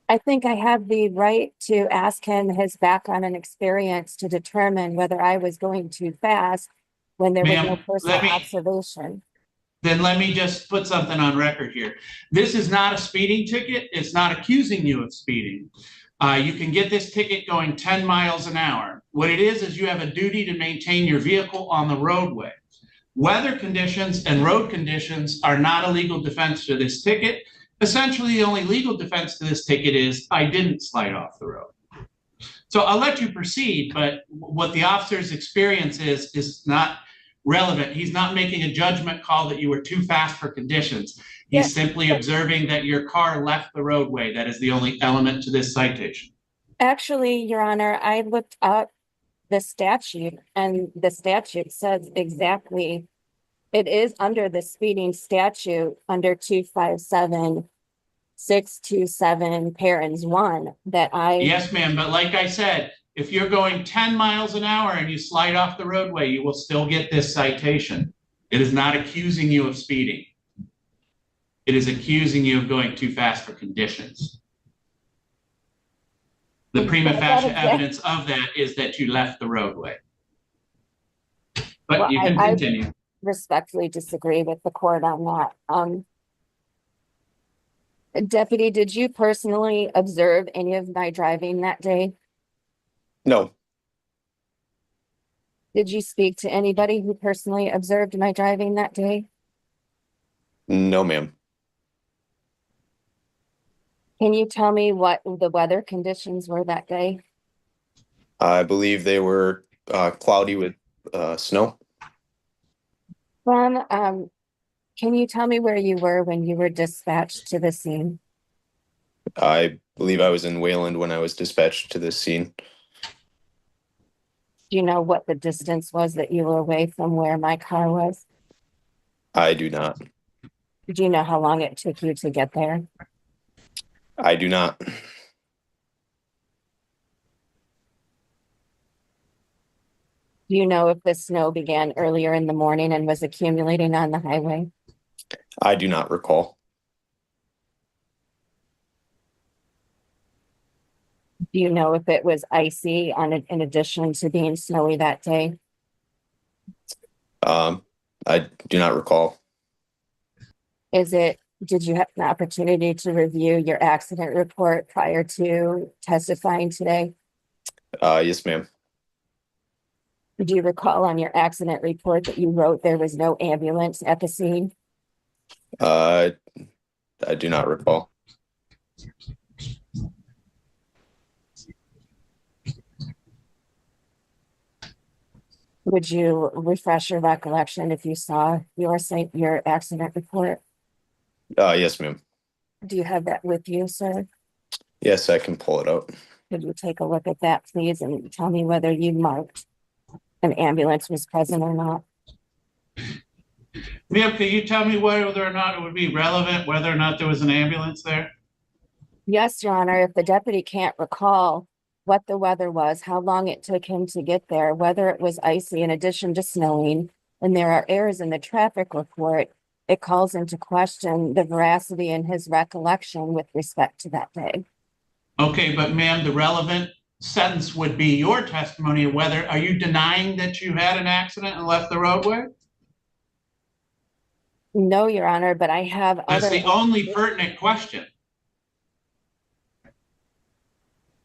I think I have the right to ask him his background and experience to determine whether I was going too fast when there was no Ma'am, personal observation. Then let me just put something on record here. This is not a speeding ticket. It's not accusing you of speeding. You can get this ticket going 10 miles an hour. What it is you have a duty to maintain your vehicle on the roadway. Weather conditions and road conditions are not a legal defense to this ticket. Essentially, the only legal defense to this ticket is I didn't slide off the road. So I'll let you proceed, but what the officer's experience is not relevant. He's not making a judgment call that you were too fast for conditions. He's simply observing that your car left the roadway. That is the only element to this citation. Actually, Your Honor, I looked up the statute and the statute says exactly, it is under the speeding statute under 257-627 parens 1 that I. Yes, ma'am. But like I said, if you're going 10 miles an hour and you slide off the roadway, you will still get this citation. It is not accusing you of speeding. It is accusing you of going too fast for conditions. The prima facie evidence of that is that you left the roadway. But Well, you can continue. I respectfully disagree with the court on that. Deputy, did you personally observe any of my driving that day? No. Did you speak to anybody who personally observed my driving that day? No, ma'am. Can you tell me what the weather conditions were that day? I believe they were cloudy with snow. Can you tell me where you were when you were dispatched to the scene? I believe I was in Wayland when I was dispatched to this scene. Do you know what the distance was that you were away from where my car was? I do not. Do you know how long it took you to get there? I do not. Do you know if the snow began earlier in the morning and was accumulating on the highway? I do not recall. Do you know if it was icy in addition to being snowy that day? I do not recall. Did you have an opportunity to review your accident report prior to testifying today? Yes, ma'am. Do you recall on your accident report that you wrote there was no ambulance at the scene? I do not recall. Would you refresh your recollection if you saw your accident report? Yes, ma'am. Do you have that with you, sir? Yes, I can pull it up. Could you take a look at that, please, and tell me whether you marked an ambulance was present or not? Ma'am, can you tell me whether or not it would be relevant, whether or not there was an ambulance there? Yes, Your Honor, if the deputy can't recall what the weather was, how long it took him to get there, whether it was icy in addition to snowing, and there are errors in the traffic report, it calls into question the veracity in his recollection with respect to that day. Okay, but ma'am, the relevant sentence would be your testimony of whether, are you denying that you had an accident and left the roadway? No, Your Honor, but I have That's the only pertinent question.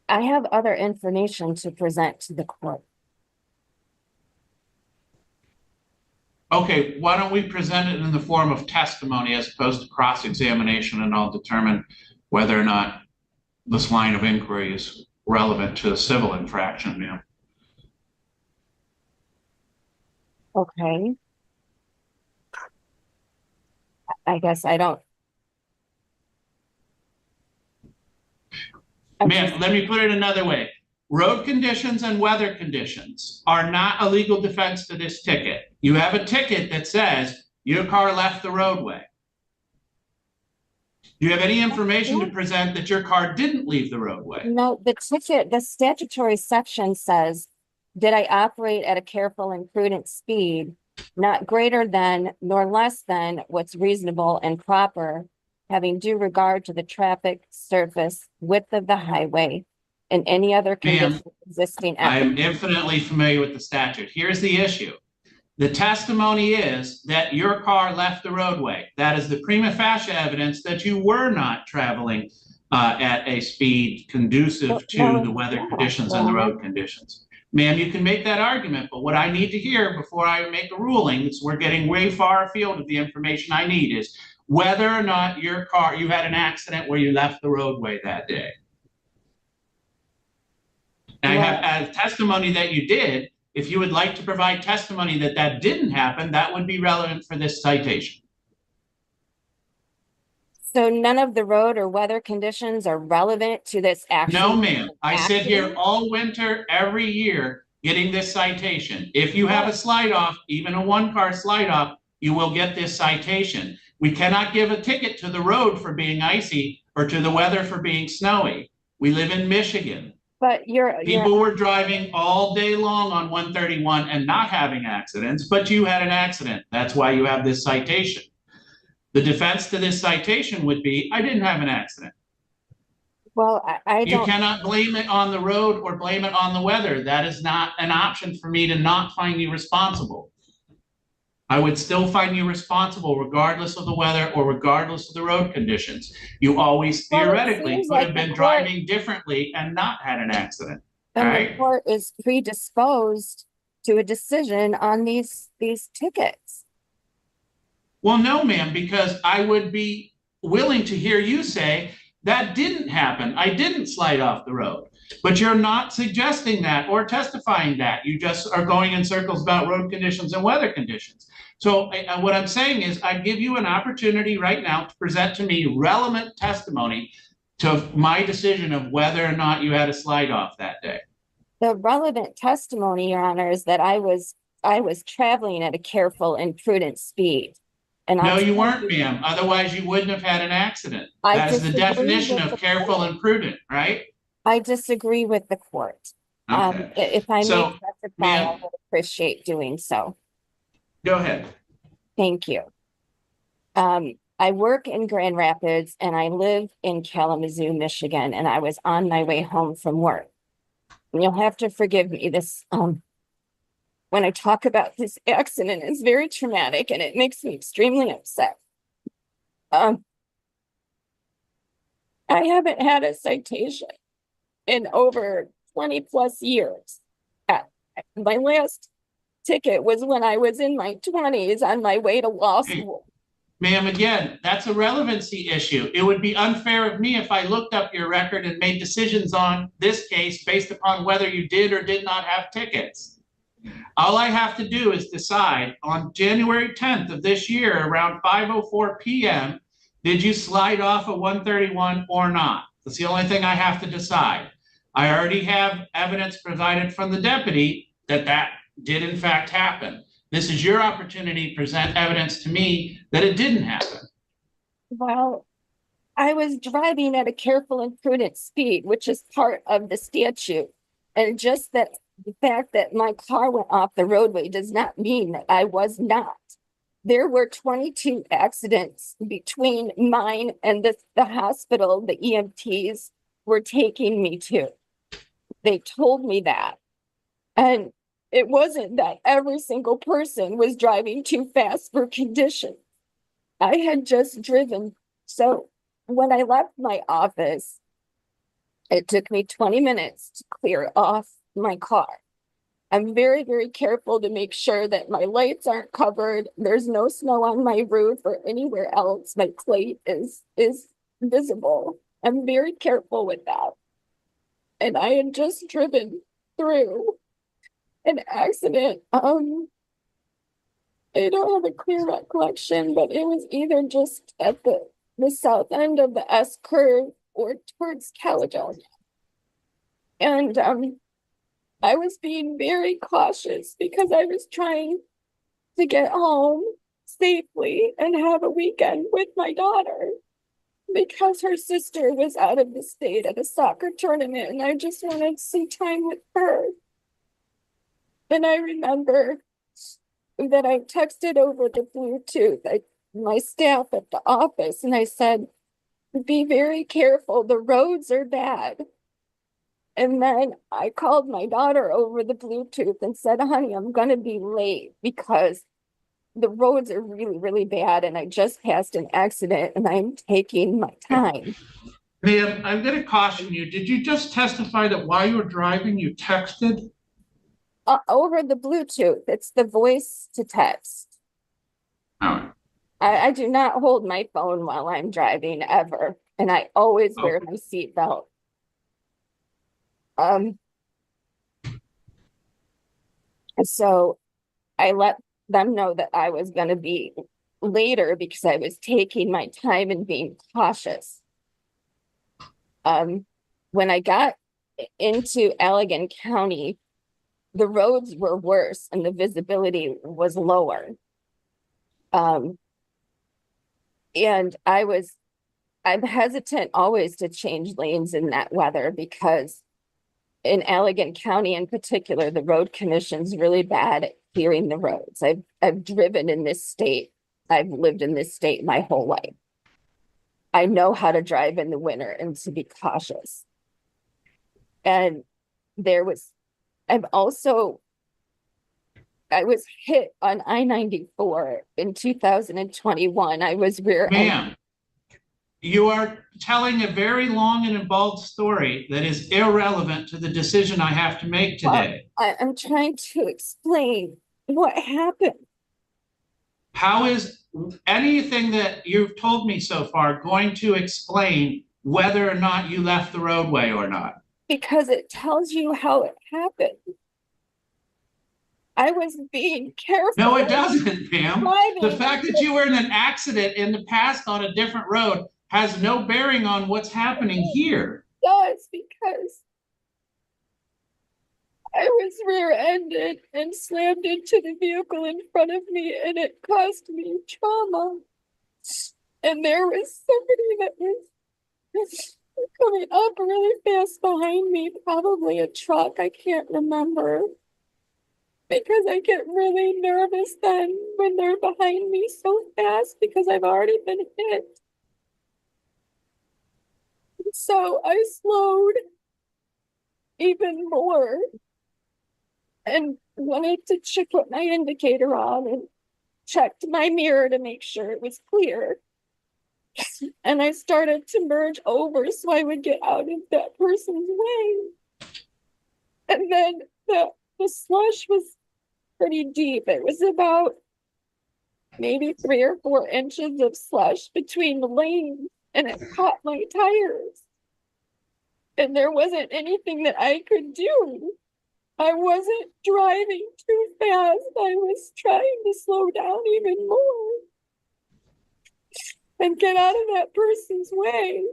I have other information to present to the court. Okay, why don't we present it in the form of testimony as opposed to cross-examination, and I'll determine whether or not this line of inquiry is relevant to a civil infraction, ma'am. Okay. I guess I don't. Ma'am, let me put it another way. Road conditions and weather conditions are not a legal defense to this ticket. You have a ticket that says your car left the roadway. Do you have any information to present that your car didn't leave the roadway? No, the ticket, the statutory section says, did I operate at a careful and prudent speed, not greater than nor less than what's reasonable and proper, having due regard to the traffic, surface, width of the highway, and any other condition existing. I'm infinitely familiar with the statute. Here's the issue. The testimony is that your car left the roadway. That is the prima facie evidence that you were not traveling at a speed conducive to the weather conditions and the road conditions. Ma'am, you can make that argument, but what I need to hear before I make a ruling, is we're getting way far afield of the information I need, is whether or not your car, you had an accident where you left the roadway that day. And I have a testimony that you did. If you would like to provide testimony that that didn't happen, that would be relevant for this citation. So none of the road or weather conditions are relevant to this action? No, ma'am. I sit here all winter, every year, getting this citation. If you have a slide off, even a one-car slide off, you will get this citation. We cannot give a ticket to the road for being icy or to the weather for being snowy. We live in Michigan. But people were driving all day long on 131 and not having accidents, but you had an accident. That's why you have this citation. The defense to this citation would be, I didn't have an accident. Well, I don't. You cannot blame it on the road or blame it on the weather. That is not an option for me to not find you responsible. I would still find you responsible regardless of the weather or regardless of the road conditions. You always theoretically could have been driving differently and not had an accident. And the court is predisposed to a decision on these tickets. Well, no, ma'am, because I would be willing to hear you say that didn't happen. I didn't slide off the road. But you're not suggesting that or testifying that. You just are going in circles about road conditions and weather conditions. So what I'm saying is I give you an opportunity right now to present to me relevant testimony to my decision of whether or not you had a slide off that day. The relevant testimony, Your Honor, is that I was traveling at a careful and prudent speed. And no, you weren't, ma'am. Otherwise, you wouldn't have had an accident. That is the definition of careful and prudent, right? I disagree with the court. Okay. If I may specify, I would appreciate doing so. Go ahead. Thank you. I I work in Grand Rapids and I live in Kalamazoo, Michigan, and I was on my way home from work. And you'll have to forgive me, this when I talk about this accident, it's very traumatic and it makes me extremely upset. I haven't had a citation in over 20 plus years. My last ticket was when I was in my 20s on my way to law school. Ma'am, again, that's a relevancy issue. It would be unfair of me if I looked up your record and made decisions on this case based upon whether you did or did not have tickets. All I have to do is decide on January 10th of this year around 5:04 p.m., did you slide off a 131 or not? That's the only thing I have to decide. I already have evidence provided from the deputy that that did in fact happen. This is your opportunity to present evidence to me that it didn't happen. Well, I was driving at a careful and prudent speed, which is part of the statute. And just that the fact that my car went off the roadway does not mean that I was not. There were 22 accidents between mine and the hospital the EMTs were taking me to. They told me that. And it wasn't that every single person was driving too fast for conditions. I had just driven. So when I left my office, it took me 20 minutes to clear off my car. I'm very, very careful to make sure that my lights aren't covered. There's no snow on my roof or anywhere else. My plate is visible. I'm very careful with that. And I had just driven through an accident. I don't have a clear recollection, but it was either just at the south end of the S curve or towards Caledonia. And I was being very cautious because I was trying to get home safely and have a weekend with my daughter because her sister was out of the state at a soccer tournament and I just wanted some time with her. And I remember that I texted over the Bluetooth, my staff at the office, and I said, be very careful, the roads are bad. And then I called my daughter over the Bluetooth and said, honey, I'm gonna be late because the roads are really, really bad and I just passed an accident and I'm taking my time. Ma'am, I'm gonna caution you. Did you just testify that while you were driving, you texted? Over the Bluetooth, it's the voice to text. Oh. I do not hold my phone while I'm driving ever, and I always wear my seatbelt. So I let them know that I was going to be later because I was taking my time and being cautious. When I got into Allegan County, the roads were worse and the visibility was lower. And I'm hesitant always to change lanes in that weather because in Allegan County in particular, the road commission's really bad at clearing the roads. I've driven in this state. I've lived in this state my whole life. I know how to drive in the winter and to be cautious. And I was hit on I-94 in 2021. I was Ma'am, you are telling a very long and involved story that is irrelevant to the decision I have to make today. I'm trying to explain what happened. How is anything that you've told me so far going to explain whether or not you left the roadway or not? Because it tells you how it happened. I was being careful. No, it doesn't, ma'am. The fact that you were in an accident in the past on a different road has no bearing on what's happening here. It does, because I was rear-ended and slammed into the vehicle in front of me, and it caused me trauma. And there was somebody that was coming up really fast behind me, probably a truck, I can't remember. because I get really nervous then when they're behind me so fast because I've already been hit. So I slowed even more and wanted to put my indicator on and checked my mirror to make sure it was clear. And I started to merge over so I would get out of that person's way. And then the slush was pretty deep. It was about maybe 3 or 4 inches of slush between the lanes, and it caught my tires. And there wasn't anything that I could do. I wasn't driving too fast. I was trying to slow down even more and get out of that person's way.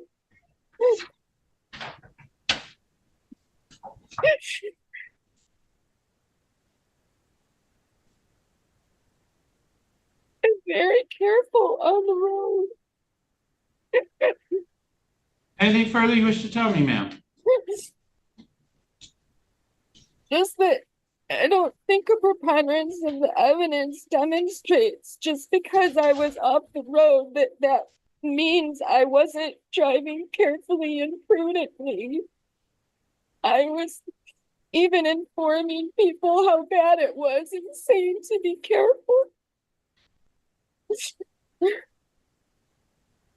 I'm very careful on the road. Anything further you wish to tell me, ma'am? Just that I don't think a preponderance of the evidence demonstrates just because I was off the road that means I wasn't driving carefully and prudently. I was even informing people how bad it was and saying to be careful.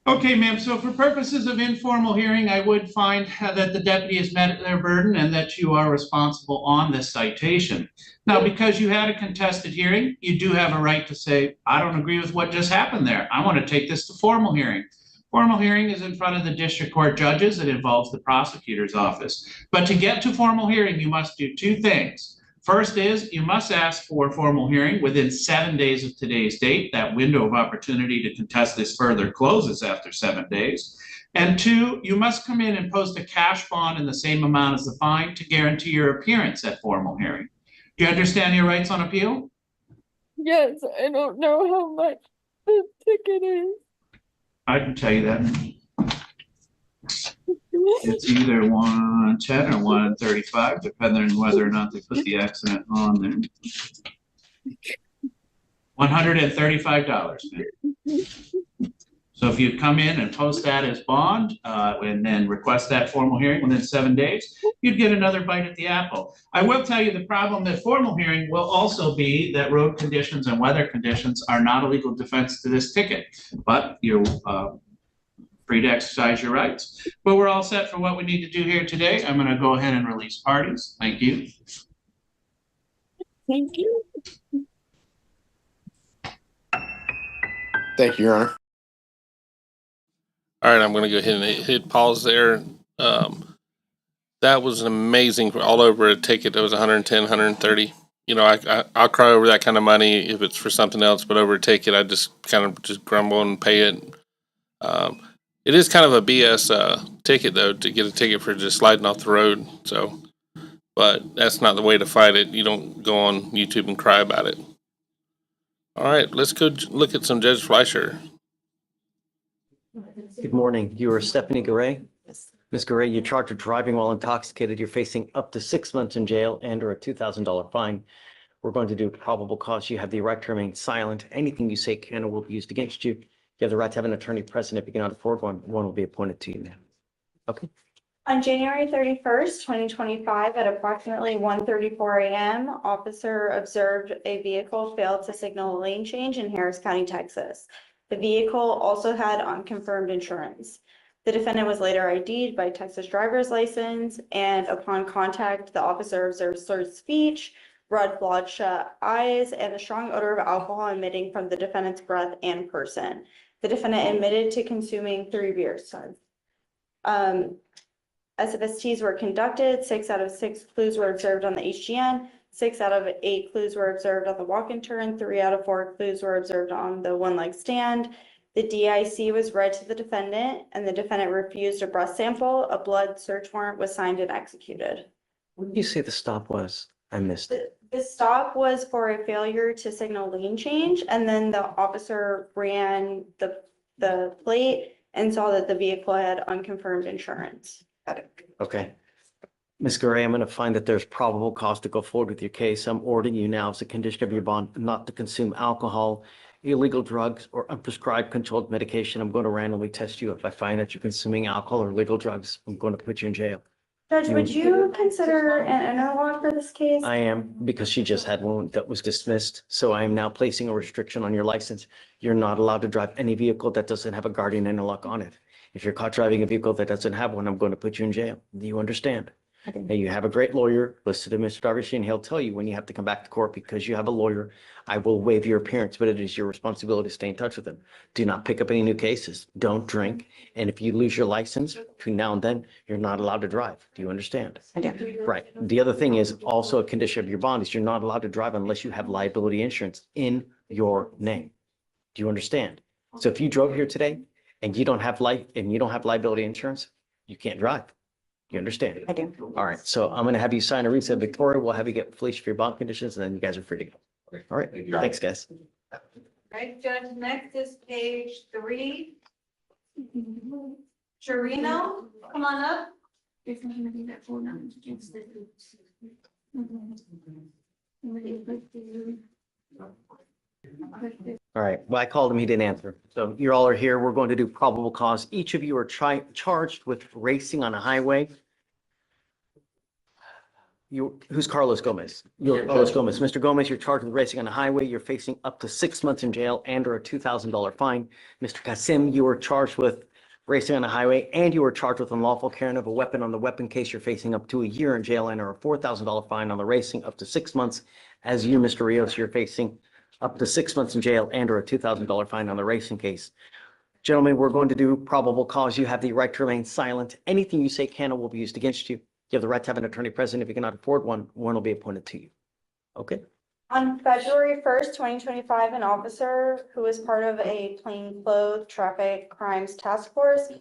Okay, ma'am, so for purposes of informal hearing, I would find that the deputy has met their burden and that you are responsible on this citation. Now, because you had a contested hearing, you do have a right to say, I don't agree with what just happened there. I want to take this to formal hearing. Formal hearing is in front of the district court judges. It involves the prosecutor's office. But to get to formal hearing, you must do 2 things. First is you must ask for a formal hearing within 7 days of today's date. That window of opportunity to contest this further closes after 7 days. And 2, you must come in and post a cash bond in the same amount as the fine to guarantee your appearance at formal hearing. Do you understand your rights on appeal? Yes, I don't know how much the ticket is. I can tell you that. It's either 110 or 135, depending on whether or not they put the accident on there. $135. So if you come in and post that as bond, and then request that formal hearing within 7 days, you'd get another bite at the apple. I will tell you the problem that formal hearing will also be that road conditions and weather conditions are not a legal defense to this ticket, but you're free to exercise your rights. But we're all set for what we need to do here today. I'm going to go ahead and release parties. Thank you. Thank you. Thank you, Your Honor. All right, I'm going to go ahead and hit pause there. That was an amazing, all over a ticket that was 110, 130. You know, I'll cry over that kind of money if it's for something else, but over a ticket, I just kind of just grumble and pay it. It is kind of a BS ticket, though, to get a ticket for just sliding off the road. So, but that's not the way to fight it. You don't go on YouTube and cry about it. All right, let's go look at some Judge Fleischer. Good morning. You are Stephanie Garay. Ms. Garay, you're charged with driving while intoxicated. You're facing up to 6 months in jail and or a $2,000 fine. We're going to do probable cause. You have the right to remain silent. Anything you say can or will be used against you. You have the right to have an attorney present. If you cannot afford one, one will be appointed to you now. Okay. On January 31st, 2025, at approximately 1:34 a.m., officer observed a vehicle fail to signal a lane change in Harris County, Texas. The vehicle also had unconfirmed insurance. The defendant was later ID'd by Texas driver's license, and upon contact, the officer observed slurred speech, red bloodshot eyes, and the strong odor of alcohol emitting from the defendant's breath and person. The defendant admitted to consuming 3 beers. SFSTs were conducted. 6 out of 6 clues were observed on the HGN. 6 out of 8 clues were observed on the walk-in turn. 3 out of 4 clues were observed on the one-leg stand. The DIC was read to the defendant, and the defendant refused a breath sample. A blood search warrant was signed and executed. What did you say the stop was? I missed it. The stop was for a failure to signal lane change, and then the officer ran the plate and saw that the vehicle had unconfirmed insurance. Okay. Ms. Gray, I'm going to find that there's probable cause to go forward with your case. I'm ordering you now as a condition of your bond not to consume alcohol, illegal drugs, or unprescribed controlled medication. I'm going to randomly test you. If I find that you're consuming alcohol or illegal drugs, I'm going to put you in jail. Judge, would you consider an interlock for this case? I am, because she just had one that was dismissed. So I am now placing a restriction on your license. You're not allowed to drive any vehicle that doesn't have a guardian interlock on it. If you're caught driving a vehicle that doesn't have one, I'm going to put you in jail. Do you understand? And you have a great lawyer listed in Mr. Darvish, and he'll tell you when you have to come back to court because you have a lawyer. I will waive your appearance, but it is your responsibility to stay in touch with him. Do not pick up any new cases. Don't drink. And if you lose your license between now and then, you're not allowed to drive. Do you understand? I do. Right. The other thing is also a condition of your bond is you're not allowed to drive unless you have liability insurance in your name. Do you understand? So if you drove here today and you don't have liability insurance, you can't drive. You understand? I do. All right, so I'm gonna have you sign a reset. Victoria, we'll have you get Felicia for your bond conditions, and then you guys are free to go. All right, thanks, guys. Right, Judge, next is page 3. Chirino, come on up. All right, well, I called him, he didn't answer. So you all are here, we're going to do probable cause. Each of you are charged with racing on a highway. Who's Carlos Gomez? You're Carlos Gomez. Mr. Gomez, you're charged with racing on a highway. You're facing up to 6 months in jail and or a $2,000 fine. Mr. Kasim, you are charged with racing on a highway and you are charged with unlawful carrying of a weapon. On the weapon case, you're facing up to a year in jail and or a $4,000 fine. On the racing, up to 6 months. As you, Mr. Rios, you're facing up to 6 months in jail and or a $2,000 fine on the racing case. Gentlemen, we're going to do probable cause. You have the right to remain silent. Anything you say can or will be used against you. You have the right to have an attorney present. If you cannot afford one, one will be appointed to you. Okay? On February 1st, 2025, an officer who was part of a plainclothes traffic crimes task force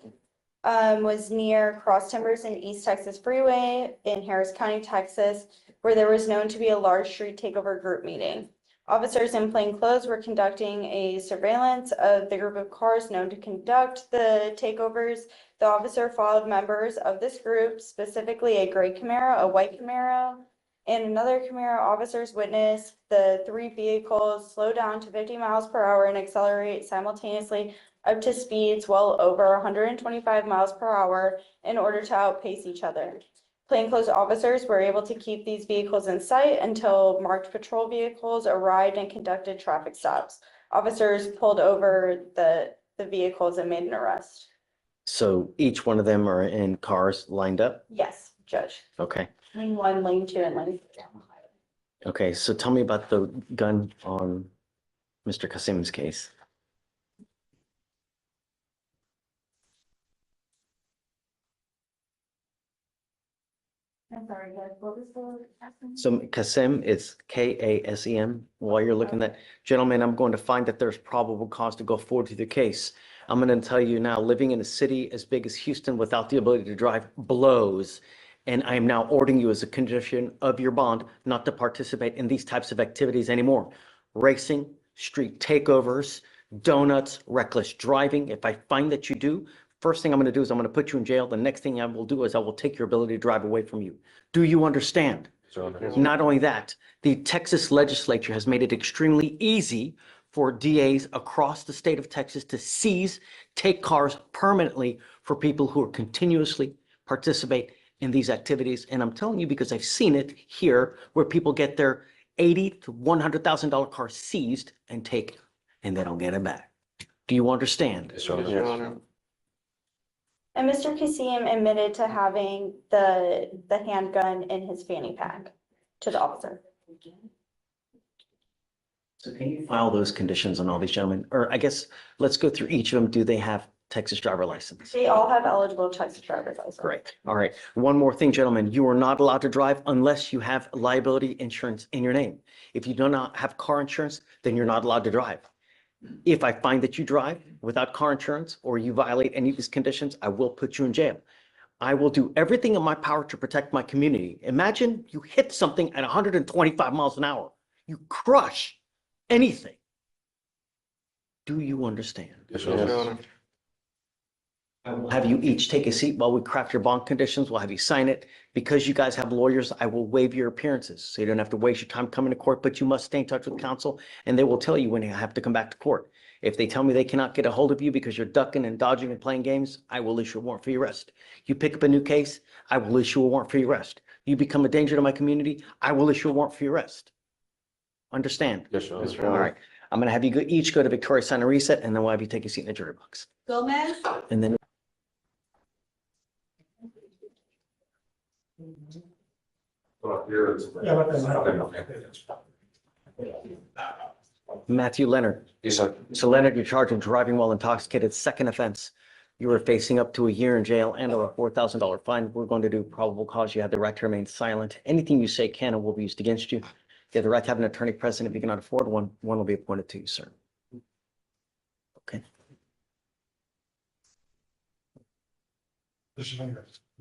was near Cross Timbers and East Texas Freeway in Harris County, Texas, where there was known to be a large street takeover group meeting. Officers in plain clothes were conducting a surveillance of the group of cars known to conduct the takeovers. The officer followed members of this group, specifically a gray Camaro, a white Camaro, and another Camaro. Officers witnessed the 3 vehicles slow down to 50 miles per hour and accelerate simultaneously up to speeds well over 125 miles per hour in order to outpace each other. Plainclothes officers were able to keep these vehicles in sight until marked patrol vehicles arrived and conducted traffic stops. Officers pulled over the vehicles and made an arrest. So each one of them are in cars lined up? Yes, Judge. Okay. Lane 1, lane 2, and lane 3. Okay, so tell me about the gun on Mr. Kasim's case. I'm sorry, Judge, what was the question? So Kasim is Kasem. While you're looking at, gentlemen, I'm going to find that there's probable cause to go forward with the case. I'm going to tell you now, living in a city as big as Houston without the ability to drive blows. And I am now ordering you as a condition of your bond not to participate in these types of activities anymore. Racing, street takeovers, donuts, reckless driving. If I find that you do, first thing I'm going to do is I'm going to put you in jail. The next thing I will do is I will take your ability to drive away from you. Do you understand? Not only that, the Texas legislature has made it extremely easy for DAs across the state of Texas to seize, take cars permanently for people who are continuously participate in these activities. And I'm telling you because I've seen it here where people get their $80,000 to $100,000 car seized and taken and they don't get it back. Do you understand? Yes, Your Honor. And Mr. Kasim admitted to having the handgun in his fanny pack to the officer. So can you file those conditions on all these gentlemen? Or I guess, let's go through each of them. Do they have Texas driver license? They all have eligible Texas driver's license. Great. All right. One more thing, gentlemen. You are not allowed to drive unless you have liability insurance in your name. If you do not have car insurance, then you're not allowed to drive. If I find that you drive without car insurance or you violate any of these conditions, I will put you in jail. I will do everything in my power to protect my community. Imagine you hit something at 125 miles an hour. You crush anything. Do you understand? Yes, Your Honor. I will have you each take a seat while we craft your bond conditions. We'll have you sign it. Because you guys have lawyers, I will waive your appearances. So you don't have to waste your time coming to court, but you must stay in touch with counsel and they will tell you when you have to come back to court. If they tell me they cannot get a hold of you because you're ducking and dodging and playing games, I will issue a warrant for your arrest. You pick up a new case, I will issue a warrant for your arrest. You become a danger to my community, I will issue a warrant for your arrest. Understand? Yes, sir. Yes, sir. All right. I'm gonna have you each go to Victoria, sign a reset, and then we'll have you take a seat in the jury box. Gomez? And then Matthew Leonard. Yes, sir. So Leonard, you're charged with driving while intoxicated, second offense. You are facing up to a year in jail and or a $4,000 fine. We're going to do probable cause. You have the right to remain silent. Anything you say can and will be used against you. You have the right to have an attorney present. If you cannot afford one, one will be appointed to you, sir. Okay.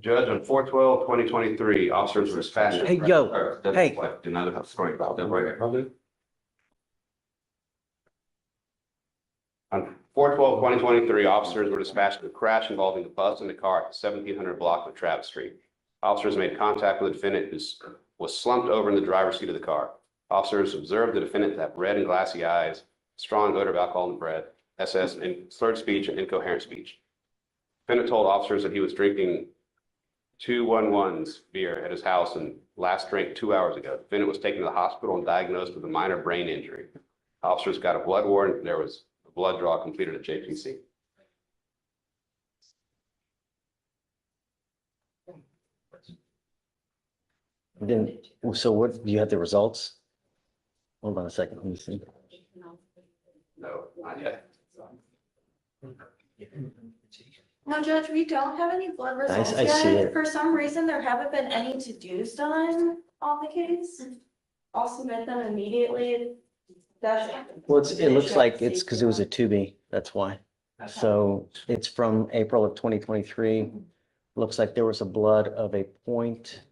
Judge, on 4/12/2023, officers were dispatched. Hey, yo, hey. Do not have a story about that, right? On 4/12/2023, officers were dispatched to a crash involving a bus and a car at the 1700 block of Travis Street. Officers made contact with the defendant who was slumped over in the driver's seat of the car. Officers observed the defendant to have red and glassy eyes, strong odor of alcohol in the breath, SS, and slurred speech and incoherent speech. Defendant told officers that he was drinking 211's beer at his house and last drank 2 hours ago. Defendant was taken to the hospital and diagnosed with a minor brain injury. Officers got a blood warrant. There was a blood draw completed at JPC. Then, so what, do you have the results? Hold on a second, let me see. No, not yet. No, Judge, we don't have any blood results I see yet. it. For some reason, there haven't been any to-dos done on the case. I'll submit them immediately. That's. Well, it looks like it's because it was a 2B, that's why. So it's from April of 2023. Looks like there was a blood of a point.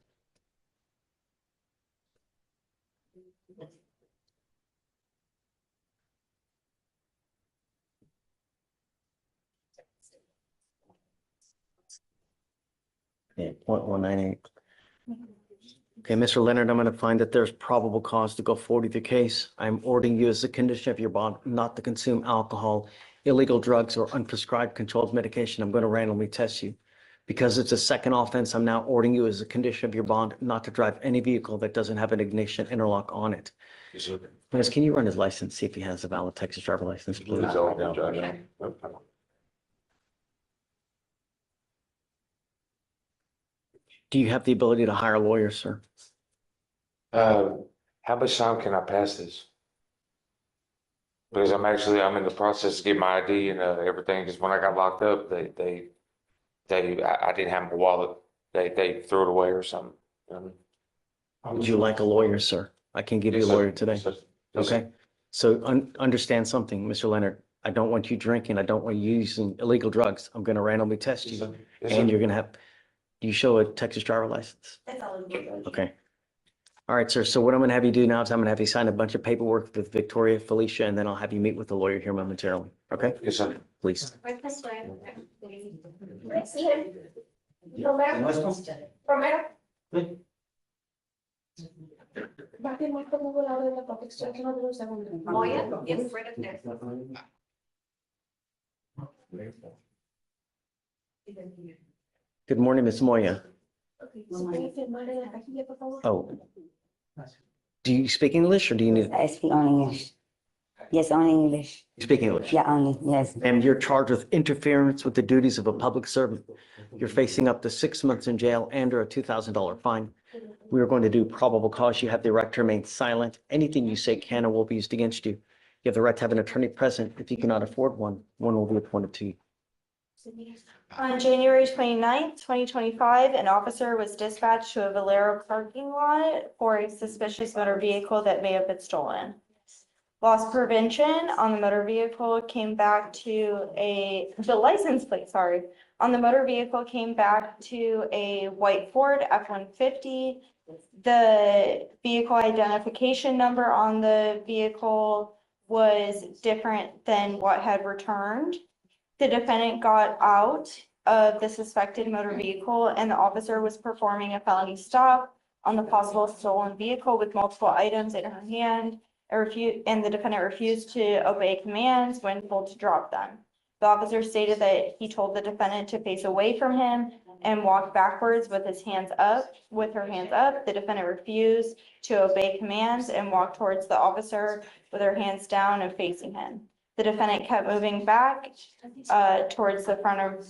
Yeah, 0.198. Okay, Mr. Leonard, I'm going to find that there's probable cause to go forward with your case. I'm ordering you as a condition of your bond not to consume alcohol, illegal drugs, or unprescribed controlled medication. I'm going to randomly test you. Because it's a second offense, I'm now ordering you as a condition of your bond not to drive any vehicle that doesn't have an ignition interlock on it. Yes, sir. Miss, can you run his license, see if he has a valid Texas driver license, please? No, Judge. Do you have the ability to hire lawyers, sir? How much time can I pass this? Because I'm in the process of getting my ID and everything, because when I got locked up, I didn't have my wallet. They threw it away or something. Would you like a lawyer, sir? I can give you a lawyer today. Okay, so understand something, Mr. Leonard. I don't want you drinking. I don't want you using illegal drugs. I'm gonna randomly test you. And you're gonna have, do you show a Texas driver license? Okay. All right, sir. So what I'm gonna have you do now is I'm gonna have you sign a bunch of paperwork with Victoria, Felicia, and then I'll have you meet with the lawyer here momentarily. Okay? Yes, sir. Please. Good morning, Ms. Moya. Oh. Do you speak English or do you need? I speak only English. Yes, only English. You speak English? Yeah, only, yes. And you're charged with interference with the duties of a public servant. You're facing up to 6 months in jail and or a $2,000 fine. We are going to do probable cause. You have the right to remain silent. Anything you say can or will be used against you. You have the right to have an attorney present. If you cannot afford one, one will be appointed to you. On January 29th, 2025, an officer was dispatched to a Valero parking lot for a suspicious motor vehicle that may have been stolen. Loss prevention on the motor vehicle came back to the license plate, sorry, on the motor vehicle came back to a white Ford F-150. The vehicle identification number on the vehicle was different than what had returned. The defendant got out of the suspected motor vehicle, and the officer was performing a felony stop on the possible stolen vehicle with multiple items in her hand, and the defendant refused to obey commands when told to drop them. The officer stated that he told the defendant to face away from him and walk backwards with his hands up, with her hands up. The defendant refused to obey commands and walked towards the officer with her hands down and facing him. The defendant kept moving back towards the front of,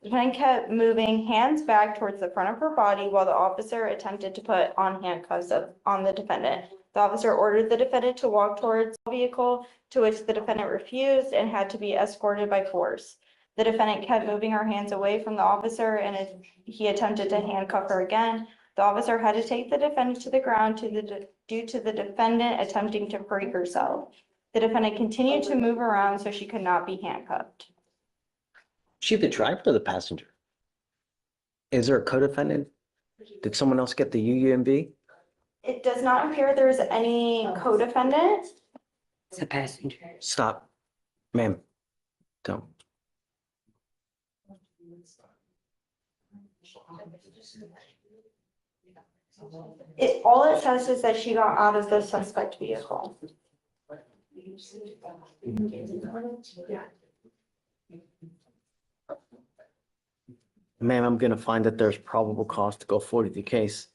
the defendant kept moving hands back towards the front of her body while the officer attempted to put on handcuffs on the defendant. The officer ordered the defendant to walk towards the vehicle, to which the defendant refused and had to be escorted by force. The defendant kept moving her hands away from the officer and he attempted to handcuff her again. The officer had to take the defendant to the ground due to the defendant attempting to free herself. The defendant continued to move around so she could not be handcuffed. She the driver or the passenger? Is there a co-defendant? Did someone else get the UUMV? It does not appear there's any co-defendant. It's a passenger. Stop, ma'am. Don't. All it says is that she got out of the suspect vehicle. Ma'am, I'm going to find that there's probable cause to go forward with the case.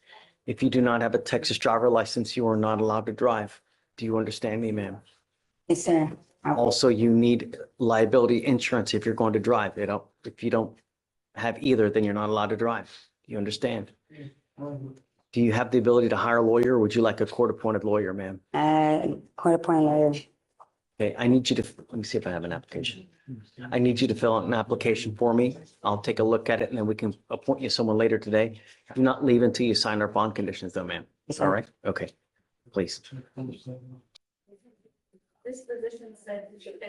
If you do not have a Texas driver license, you are not allowed to drive. Do you understand me, ma'am? Yes, sir. Also, you need liability insurance if you're going to drive. If you don't have either, then you're not allowed to drive. Do you understand? Do you have the ability to hire a lawyer, or would you like a court-appointed lawyer, ma'am? Court-appointed lawyer. Okay, I need you to, let me see if I have an application. I need you to fill out an application for me. I'll take a look at it and then we can appoint you someone later today. Do not leave until you sign our bond conditions though, ma'am. Yes, All sir. right? Okay, please. This position said you should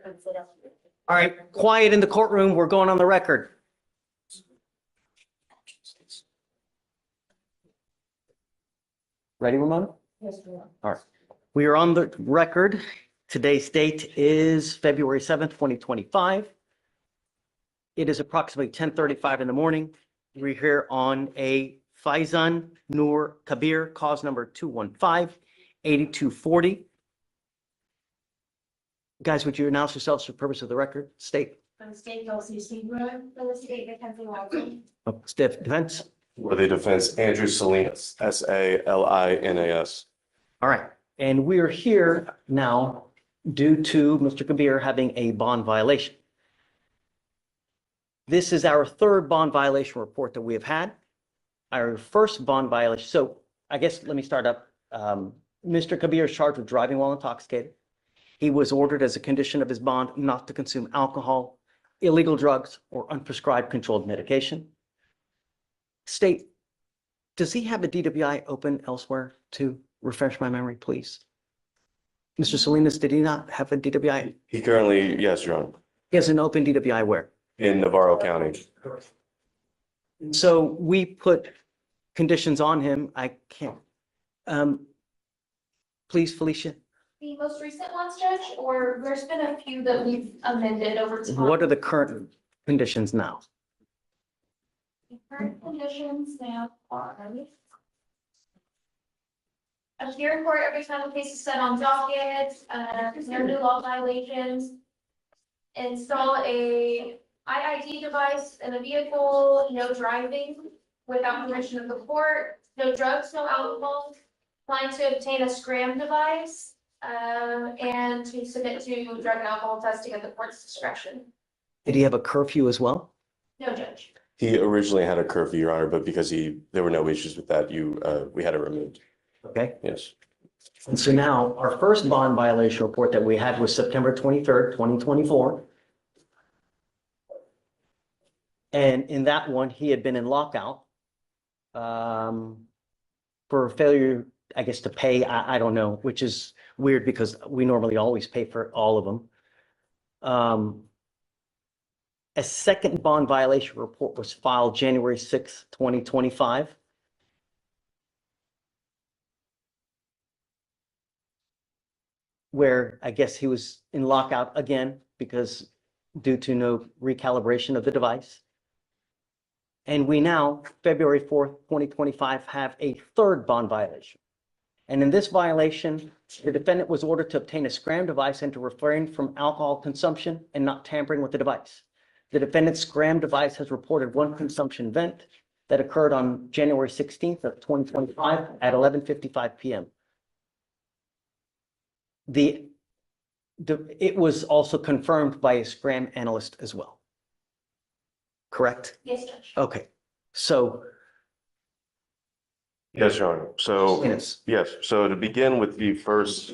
consider. All right, quiet in the courtroom. We're going on the record. Ready, Ramona? Yes, sir. All right. We are on the record. Today's date is February 7th, 2025. It is approximately 10:35 in the morning. We're here on a Faizan Noor Kabir, cause number 215-8240. Guys, would you announce yourselves for purpose of the record? State. For the state, Kelsey Seabrun. For the state, Mackenzie Walton. Defense. For the defense, Andrew Salinas, Salinas. All right. And we are here now due to Mr. Kabir having a bond violation. This is our third bond violation report that we have had. Our first bond violation. So I guess let me start up. Mr. Kabir is charged with driving while intoxicated. He was ordered as a condition of his bond not to consume alcohol, illegal drugs, or unprescribed controlled medication. State, does he have a DWI open elsewhere to refresh my memory, please? Mr. Salinas, did he not have a DWI? He currently, yes, Your Honor, He has an open DWI where? in Navarro County. So we put conditions on him. I can't. Please, Felicia, The most recent ones, Judge, or there's been a few that we've amended over time. what are the current conditions now? The current conditions now are. Appear in court every time the case is set on docket, there are new law violations. Install a IID device in the vehicle, no driving without permission of the court, no drugs, no alcohol. Plan to obtain a scram device, and to submit to drug and alcohol testing at the court's discretion. Did he have a curfew as well? No, Judge. He originally had a curfew, Your Honor, but because there were no issues with that, we had it removed. Okay. Yes. And so now our first bond violation report that we had was September 23rd, 2024. And in that one, he had been in lockout for failure, I guess, to pay. I don't know, which is weird because we normally always pay for all of them. A second bond violation report was filed January 6th, 2025. Where I guess he was in lockout again because due to no recalibration of the device. And we now, February 4th, 2025, have a third bond violation. And in this violation, the defendant was ordered to obtain a scram device and to refrain from alcohol consumption and not tampering with the device. The defendant's scram device has reported one consumption event that occurred on January 16th of 2025 at 11:55 p.m. It was also confirmed by a scram analyst as well. Correct? Yes, Judge. Okay, so. Yes, Your Honor. So, yes, so to begin with the first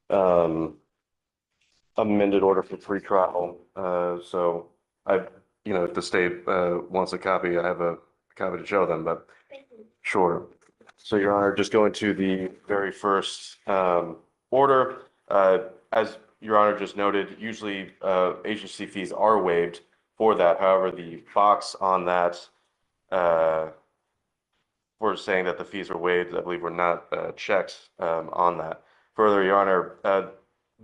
amended order for pretrial, so if the state wants a copy, I have a copy to show them, but sure. So, Your Honor, just going to the very first order, as Your Honor just noted, usually agency fees are waived for that. However, the box on that for saying that the fees were waived, I believe were not checked on that. Further, Your Honor,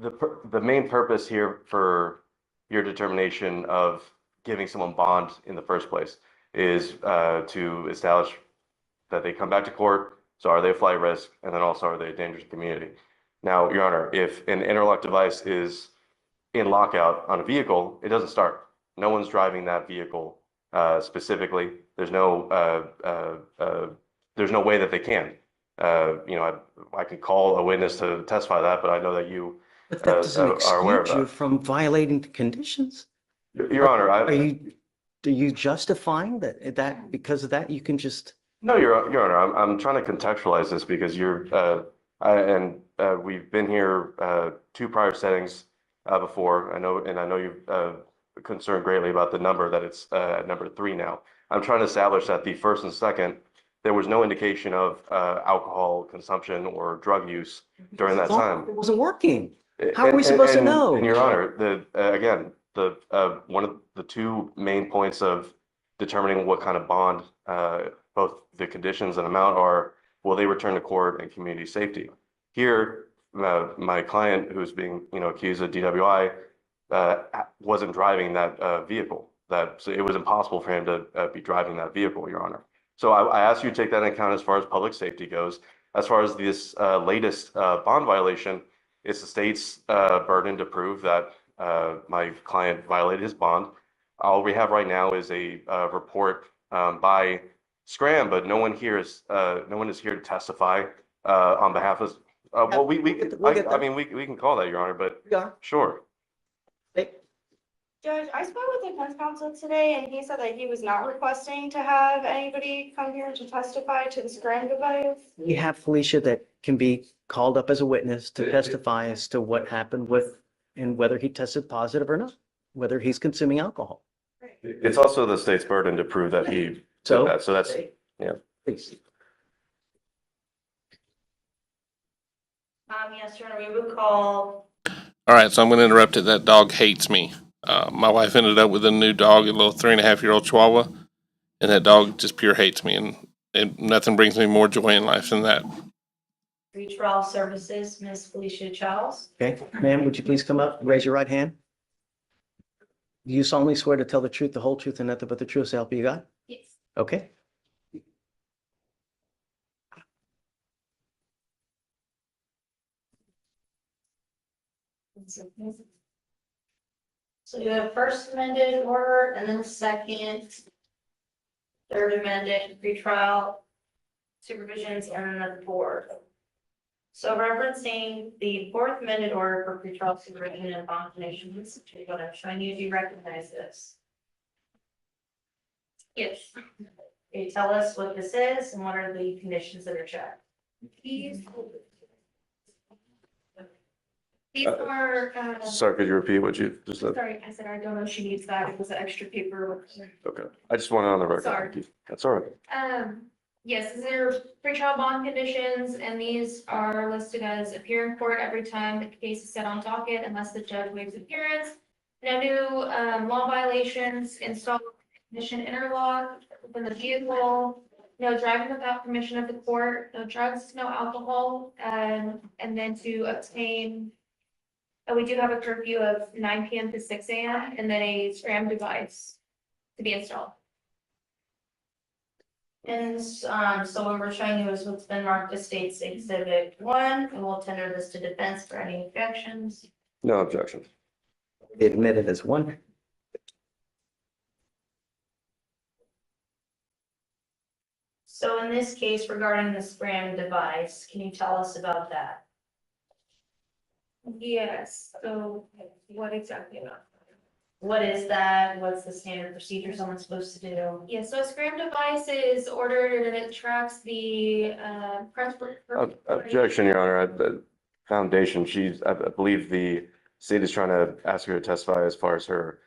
the main purpose here for your determination of giving someone bond in the first place is to establish that they come back to court. So are they a flight risk? And then also, are they a danger to the community? Now, Your Honor, if an interlock device is in lockout on a vehicle, it doesn't start. No one's driving that vehicle specifically. There's no way that they can. I could call a witness to testify that, but I know that you But that doesn't are aware of excuse you that. from violating the conditions. Your Honor, Are you justifying that because of that you can just? No, Your Honor, I'm trying to contextualize this because we've been here two prior settings before. I know you've concerned greatly about the number that it's at number 3 now. I'm trying to establish that the first and second, there was no indication of alcohol consumption or drug use during that time. It wasn't working. How are we supposed to know? And Your Honor, again, one of the two main points of determining what kind of bond both the conditions and amount are, will they return to court and community safety? Here, my client who's being accused of DWI wasn't driving that vehicle. So it was impossible for him to be driving that vehicle, Your Honor. So I ask you to take that into account as far as public safety goes. As far as this latest bond violation, it's the state's burden to prove that my client violated his bond. All we have right now is a report by Scram, but no one is here to testify on behalf of. Well, we can call that, Your Honor, but sure. Judge, I spoke with the defense counsel today and he said that he was not requesting to have anybody come here to testify to the scram device. We have Felicia that can be called up as a witness to testify as to what happened with and whether he tested positive or not, whether he's consuming alcohol. It's also the state's burden to prove that he did that. So that's, yeah. Please. Yes, Your Honor, we would call. All right, so I'm going to interrupt it. That dog hates me. My wife ended up with a new dog, a little 3.5-year-old Chihuahua, and that dog just pure hates me, and nothing brings me more joy in life than that. Pretrial Services, Ms. Felicia Charles. Okay, ma'am, would you please come up, raise your right hand? Do you solemnly swear to tell the truth, the whole truth, and nothing but the truth, so help you God? Yes. Okay. So you have first amended order and then second, third amended pretrial supervisions and then the fourth. So referencing the fourth amended order for pretrial supervision and bond conditions, what I'm showing you, do you recognize this? Yes. Can you tell us what this is and what are the conditions that are checked? These are, Sorry, could you repeat what you just said? sorry, I said I don't know if she needs that. It was an extra paper. Okay, I just want it on the record. Sorry. That's all right. Yes, these are pretrial bond conditions, and these are listed as appear in court every time the case is set on docket unless the judge waives appearance. No new law violations, install ignition interlock within the vehicle, no driving without permission of the court, no drugs, no alcohol, and then to obtain. We do have a curfew of 9 p.m. to 6 a.m. and then a scram device to be installed. And so what we're showing you is what's been marked as State's Exhibit 1, and we'll tender this to defense for any objections. No objections. Admitted as one. So in this case regarding the Scram device, can you tell us about that? Yes, so what exactly about? What is that? What's the standard procedure someone's supposed to do? Yeah, so a Scram device is ordered and it tracks the press. Objection, Your Honor. The foundation, I believe the state is trying to ask her to testify as far as are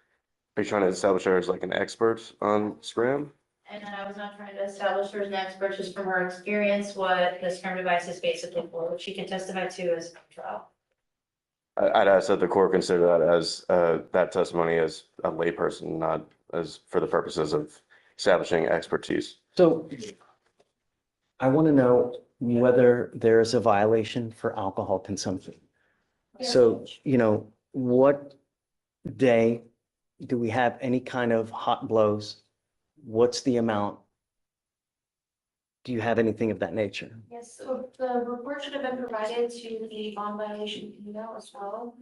you trying to establish her as like an expert on Scram? And I was not trying to establish her as an expert, just from her experience, what the Scram device is basically for, which she can testify to as a trial. I'd ask that the court consider that as that testimony as a layperson, not as for the purposes of establishing expertise. So I want to know whether there's a violation for alcohol consumption. So, what day do we have any kind of hot blows? What's the amount? Do you have anything of that nature? Yes, so the report should have been provided to the bond violation email as well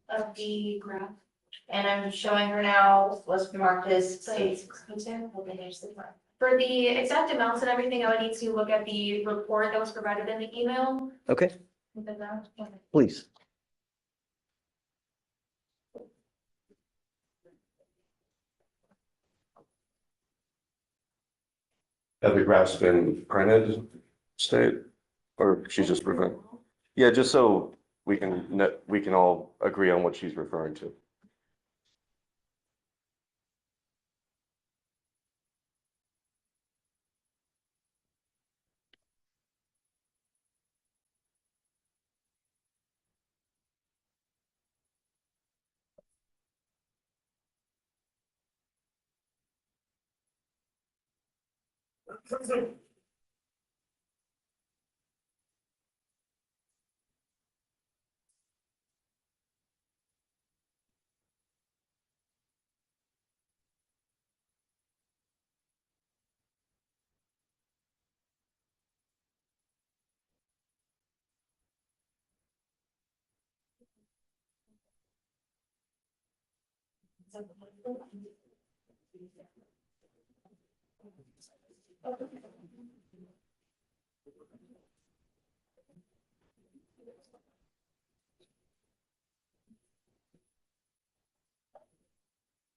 of the graph. And I'm showing her now what's marked as State's. For the exact amounts and everything, I would need to look at the report that was provided in the email. Okay, please. Have the graphs been printed, State, or she's just referring? Yeah, just so we can all agree on what she's referring to.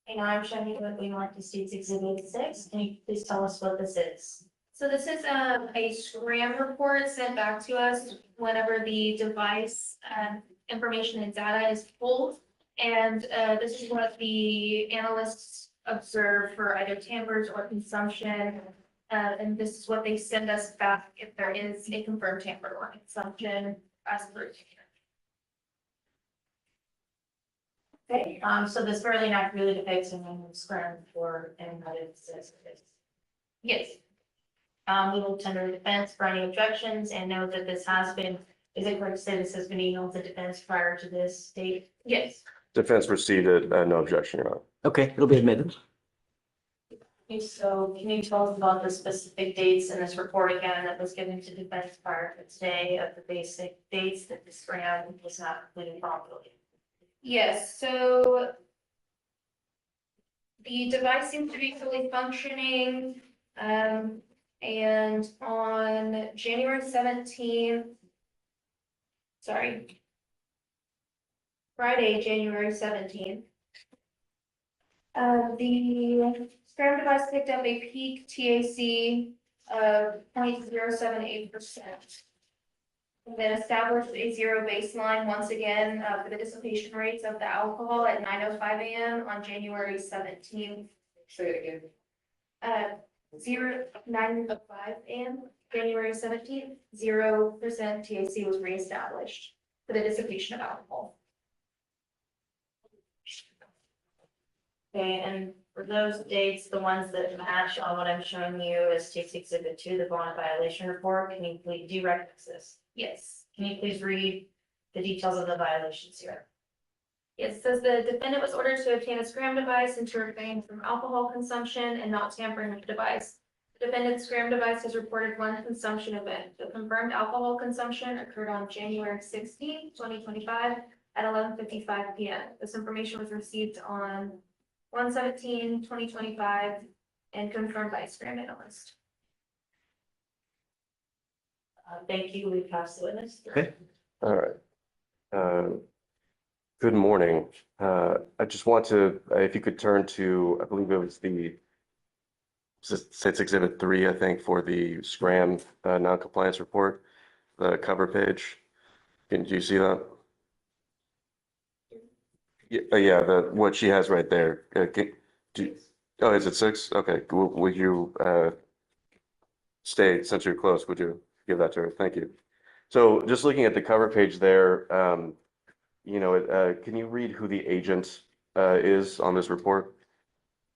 And now I'm showing you what we marked as State's Exhibit 6. Can you please tell us what this is? So this is a Scram report sent back to us whenever the device information and data is pulled. And this is what the analysts observe for either tampers or consumption. And this is what they send us back if there is a confirmed tamper or consumption as per. Okay, so this fairly accurately depicts an Scram report and what it says it is. Yes. We will tender defense for any objections and note that this has been, is it correct to say this has been emailed to defense prior to this date? Yes. Defense proceeded, no objection, Your Honor. Okay, it'll be admitted. Okay, so can you tell us about the specific dates in this report again that was given to defense prior to today of the basic dates that the Scram was not completed properly? Yes, so the device seems to be fully functioning. And on January 17th, Friday, January 17th, the Scram device picked up a peak TAC of 0.078%. And then established a zero baseline once again for the dissipation rates of the alcohol at 9:05 a.m. on January 17th. Say it again. 9:05 a.m. January 17th, 0% TAC was reestablished for the dissipation of alcohol. Okay, and for those dates, the ones that match on what I'm showing you as State's Exhibit 2, the bond violation report, can you please, do you recognize this? Yes. Can you please read the details of the violations here? It says the defendant was ordered to obtain a Scram device and to refrain from alcohol consumption and not tampering with the device. The defendant's Scram device has reported one consumption event. The confirmed alcohol consumption occurred on January 16, 2025 at 11:55 p.m. This information was received on 1/17/2025 and confirmed by a Scram analyst. Thank you. We pass the witness. Okay. All right. Good morning. I just want to, if you could turn to, I believe it was it's Exhibit 3, I think, for the Scram non-compliance report, the cover page. Do you see that? Yeah, what she has right there. Oh, is it 6? Okay. Would you stay, since you're close, would you give that to her? Thank you. So just looking at the cover page there, can you read who the agent is on this report?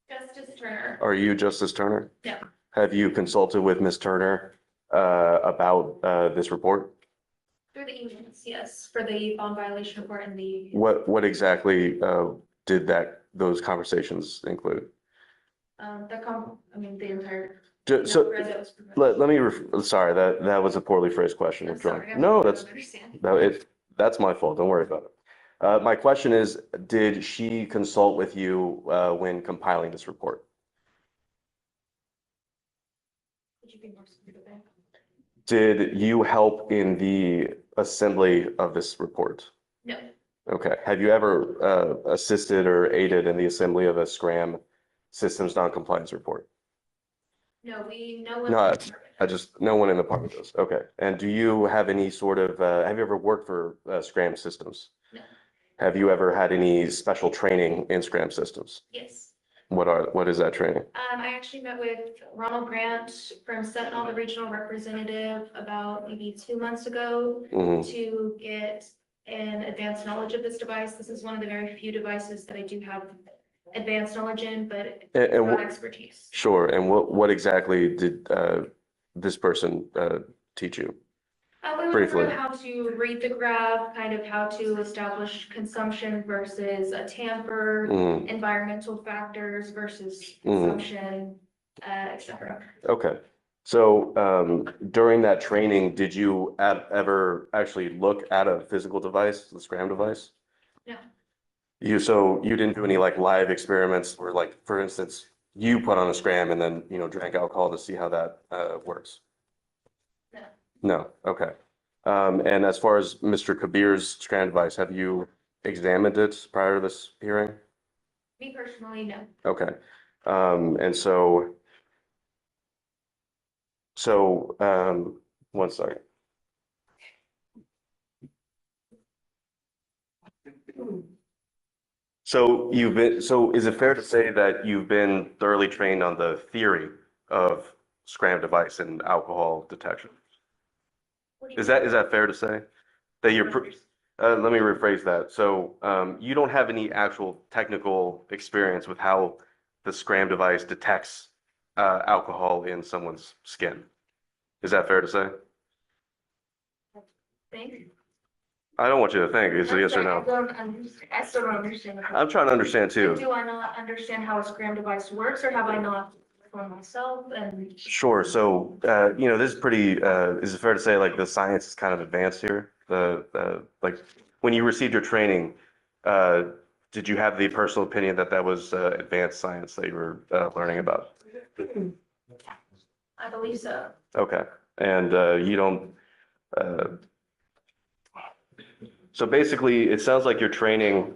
Justice Turner. Are you Justice Turner? No. Have you consulted with Ms. Turner about this report? Through the emails, yes, for the bond violation report and the. What exactly did those conversations include? The entire. So let me, sorry, that was a poorly phrased question. Sorry, No, I don't understand. that's my fault. Don't worry about it. My question is, did she consult with you when compiling this report? Would you be more specific? Did you help in the assembly of this report? No. Okay. Have you ever assisted or aided in the assembly of a Scram systems non-compliance report? No, No, no one in the department does. Okay. And do you have any sort of, have you ever worked for Scram systems? No. Have you ever had any special training in Scram systems? Yes. What is that training? I actually met with Ronald Grant from Sentinel, the regional representative, about maybe 2 months ago to get an advanced knowledge of this device. This is one of the very few devices that I do have advanced knowledge in, but not expertise. Sure. And what exactly did this person teach you? We went Briefly. through how to read the graph, kind of how to establish consumption versus a tamper, environmental factors versus consumption, etc. Okay. So during that training, did you ever actually look at a physical device, the Scram device? No. So you didn't do any like live experiments where, like, for instance, you put on a Scram and then, drank alcohol to see how that works? No. No. Okay. And as far as Mr. Kabir's Scram device, have you examined it prior to this hearing? Me personally, no. Okay. And so one second. So is it fair to say that you've been thoroughly trained on the theory of Scram device and alcohol detection? Is that fair to say? That let me rephrase that. So you don't have any actual technical experience with how the Scram device detects alcohol in someone's skin. Is that fair to say? Thank you. I don't want you to think. It's a yes or no. I still don't understand. I'm trying to understand too. Do I not understand how a Scram device works, or have I not for myself? And Sure. So, this is pretty, is it fair to say like the science is kind of advanced here? Like when you received your training, did you have the personal opinion that was advanced science that you were learning about? I believe so. Okay. And you don't, so basically it sounds like your training,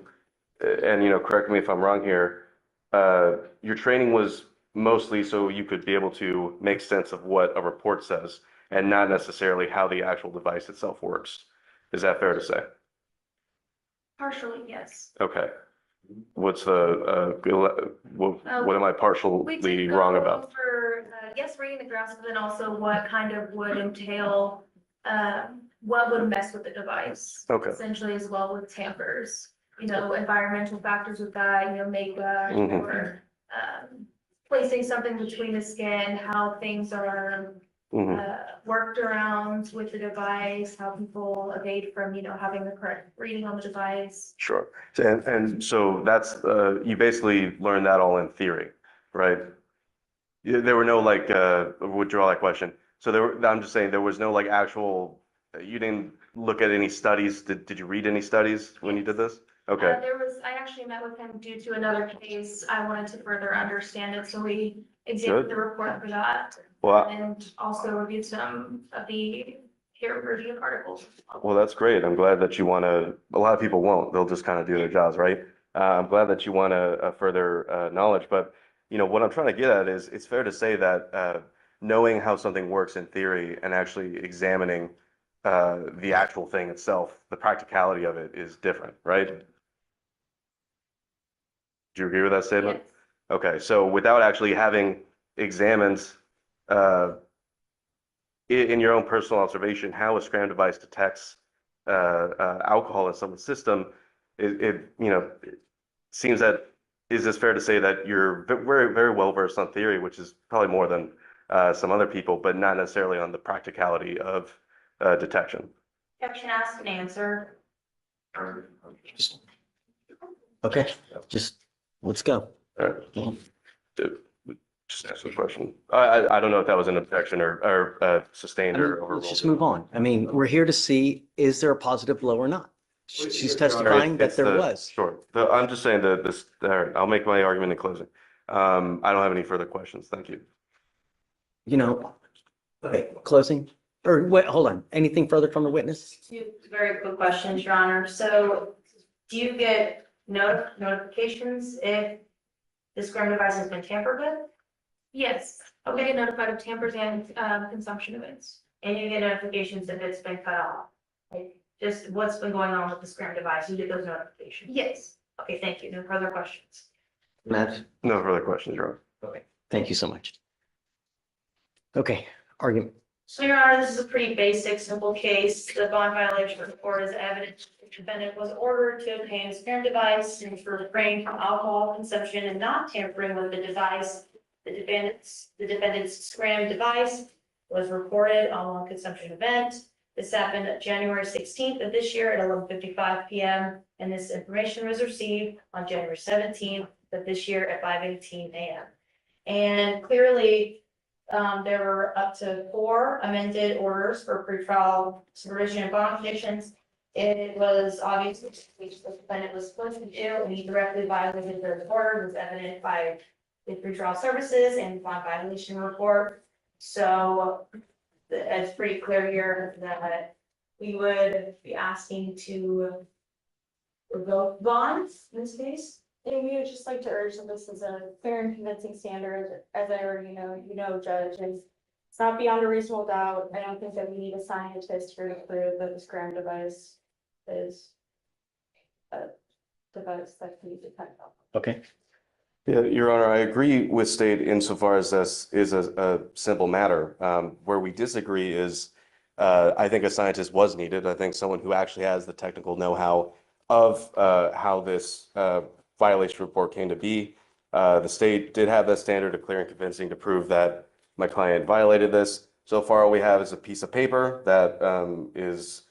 and correct me if I'm wrong here, your training was mostly so you could be able to make sense of what a report says and not necessarily how the actual device itself works. Is that fair to say? Partially, yes. Okay. What's what am I partially wrong about? For yes, reading the graphs, but then also what kind of would entail, what would mess with the device. Okay. Essentially, as well with tampers, environmental factors with that, makeup or placing something between the skin, how things are worked around with the device, how people evade from, having the correct reading on the device. Sure. And so that's, you basically learned that all in theory, right? Yeah, there were no like, withdraw that question. So I'm just saying there was no like actual, you didn't look at any studies. Did you read any studies when you did this? Okay. I actually met with him due to another case. I wanted to further understand it, so we examined the report for that. Well, And also reviewed some of the peer review articles. Well, that's great. I'm glad that you want to, a lot of people won't. They'll just kind of do their jobs, right? I'm glad that you want to further knowledge, but what I'm trying to get at is it's fair to say that knowing how something works in theory and actually examining the actual thing itself, the practicality of it is different, right? Do you agree with that statement? Yes. Okay, so without actually having examined in your own personal observation, how a scram device detects alcohol in someone's system, it seems that, is this fair to say that you're very, very well versed on theory, which is probably more than some other people, but not necessarily on the practicality of detection? Question asked and answered. Okay, just, let's go. All right. Just answer the question. I don't know if that was an objection or sustained I mean, or overruled. let's just move on. I mean, we're here to see, is there a positive blow or not? She's testifying that there was. Sure. I'm just saying that this, all right, I'll make my argument in closing. I don't have any further questions. Thank you. Okay, closing, or wait, hold on. Anything further from the witness? Two very quick questions, Your Honor. So do you get notifications if the scram device has been tampered with? Yes, I'll get notified of tampers and consumption events. And you get notifications if it's been cut off? Like, just what's been going on with the scram device? You get those notifications? Yes. Okay, thank you. No further questions. Matt? No further questions, Your Honor. Okay, thank you so much. Okay, argument. So, Your Honor, this is a pretty basic, simple case. The bond violation report is evidence the defendant was ordered to obtain a scram device and for refraining from alcohol consumption and not tampering with the device. The defendant's scram device was reported on one consumption event. This happened January 16th of this year at 11:55 p.m. and this information was received on January 17th of this year at 5:18 a.m. And clearly, there were up to 4 amended orders for pretrial supervision and bond conditions. It was obvious which the defendant was supposed to do, and he directly violated the order, was evident by the pretrial services and bond violation report. So it's pretty clear here that we would be asking to revoke bonds in this case. And we would just like to urge that this is a fair and convincing standard, as I already know, Judge, and it's not beyond a reasonable doubt. I don't think that we need a scientist here to prove that the scram device is a device that can be detected. Okay. Yeah, Your Honor, I agree with state insofar as this is a simple matter. Where we disagree is, I think a scientist was needed. I think someone who actually has the technical know-how of how this violation report came to be. The state did have that standard of clear and convincing to prove that my client violated this. So far, all we have is a piece of paper that is,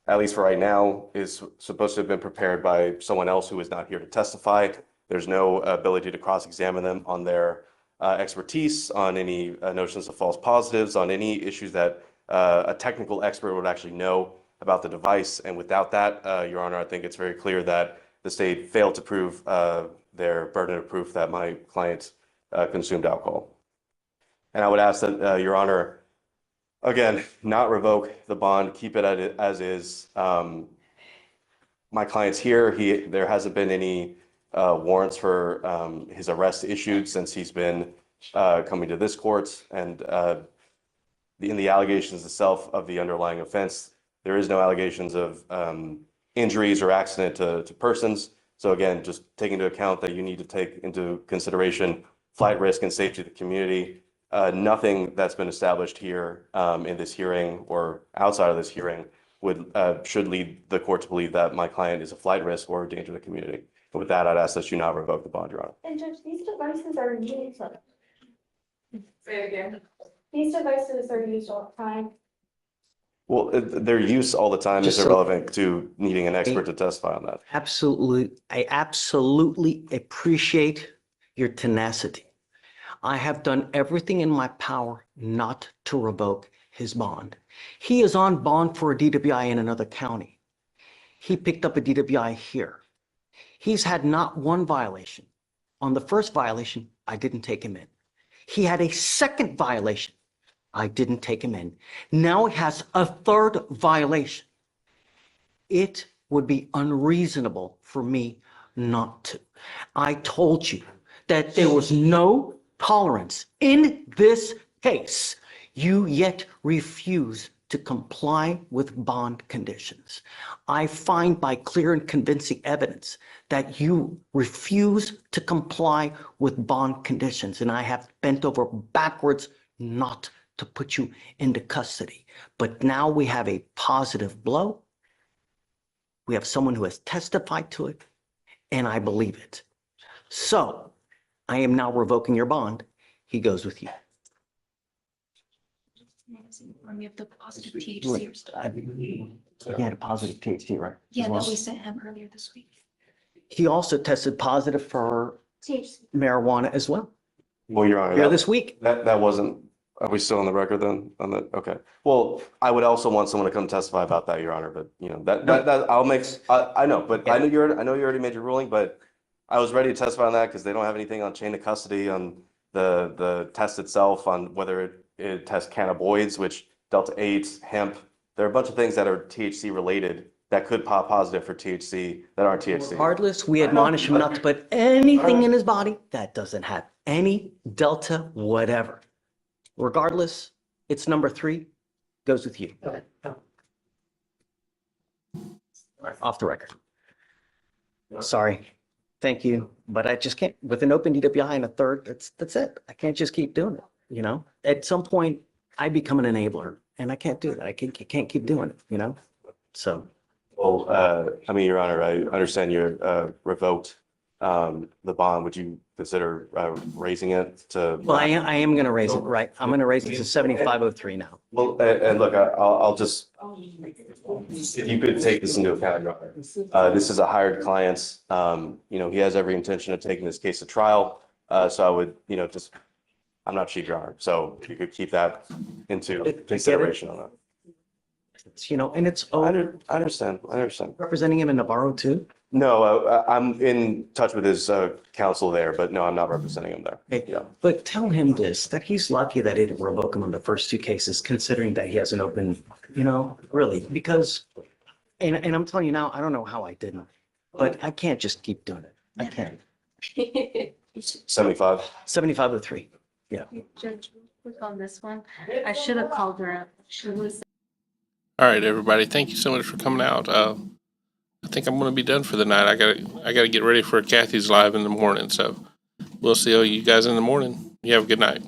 at least for right now, is supposed to have been prepared by someone else who is not here to testify. There's no ability to cross-examine them on their expertise, on any notions of false positives, on any issues that a technical expert would actually know about the device. And without that, Your Honor, I think it's very clear that the state failed to prove their burden of proof that my client consumed alcohol. And I would ask that, Your Honor, again, not revoke the bond, keep it as is. My client's here. There hasn't been any warrants for his arrest issued since he's been coming to this court. And in the allegations itself of the underlying offense, there is no allegations of injuries or accident to persons. So again, just take into account that you need to take into consideration flight risk and safety of the community. Nothing that's been established here in this hearing or outside of this hearing should lead the court to believe that my client is a flight risk or a danger to the community. And with that, I'd ask that you not revoke the bond, Your Honor. And Judge, these devices are used. Say it again. These devices are used all the time. Well, their use all the time is irrelevant to needing an expert to testify on that. Absolutely. I absolutely appreciate your tenacity. I have done everything in my power not to revoke his bond. He is on bond for a DWI in another county. He picked up a DWI here. He's had not one violation. On the first violation, I didn't take him in. He had a second violation. I didn't take him in. Now he has a third violation. It would be unreasonable for me not to. I told you that there was no tolerance in this case. You yet refuse to comply with bond conditions. I find by clear and convincing evidence that you refuse to comply with bond conditions, and I have bent over backwards not to put you into custody. But now we have a positive blow. We have someone who has testified to it, and I believe it. So I am now revoking your bond. He goes with you. We have the positive THC or stuff. He had a positive THC, right? Yeah, As well? that we sent him earlier this week. He also tested positive for THC. marijuana as well. Well, Your Honor, Here that, this week. that wasn't, are we still on the record then? On the, okay. Well, I would also want someone to come testify about that, Your Honor, but you know, that I'll make, I know, but I know you already made your ruling, but I was ready to testify on that because they don't have anything on chain of custody on the test itself on whether it tests cannabinoids, which Delta 8, hemp. There are a bunch of things that are THC related that could pop positive for THC that aren't THC. Regardless, we admonish him not to put anything in his body that doesn't have any Delta whatever. Regardless, it's number 3, goes with you. Off the record. Sorry. Thank you. But I just can't, with an open DWI and a third, that's it. I can't just keep doing it. You know, at some point I become an enabler and I can't do that. I can't keep doing it, you know? So. Well, I mean, Your Honor, I understand you're revoked the bond. Would you consider raising it to? Well, I am going to raise it, right? I'm going to raise it to 7503 now. Well, and look, I'll just, if you could take this into account, Your Honor. This is a hired client. You know, he has every intention of taking this case to trial. So I would, you know, just, I'm not cheap, Your Honor. So if you could keep that into consideration on that. It's, you know, and it's I understand. representing him in Navarro too. No, I'm in touch with his counsel there, but no, I'm not representing him there. Okay. Yeah. But tell him this, that he's lucky that he didn't revoke him on the first 2 cases, considering that he has an open, you know, really, because, and I'm telling you now, I don't know how I didn't, but I can't just keep doing it. I can't. 75. 7503. Yeah. Judge, quick on this one. I should have called her up. She was. All right, everybody. Thank you so much for coming out. I think I'm going to be done for the night. I gotta get ready for Kathy's live in the morning. So we'll see you guys in the morning. You have a good night.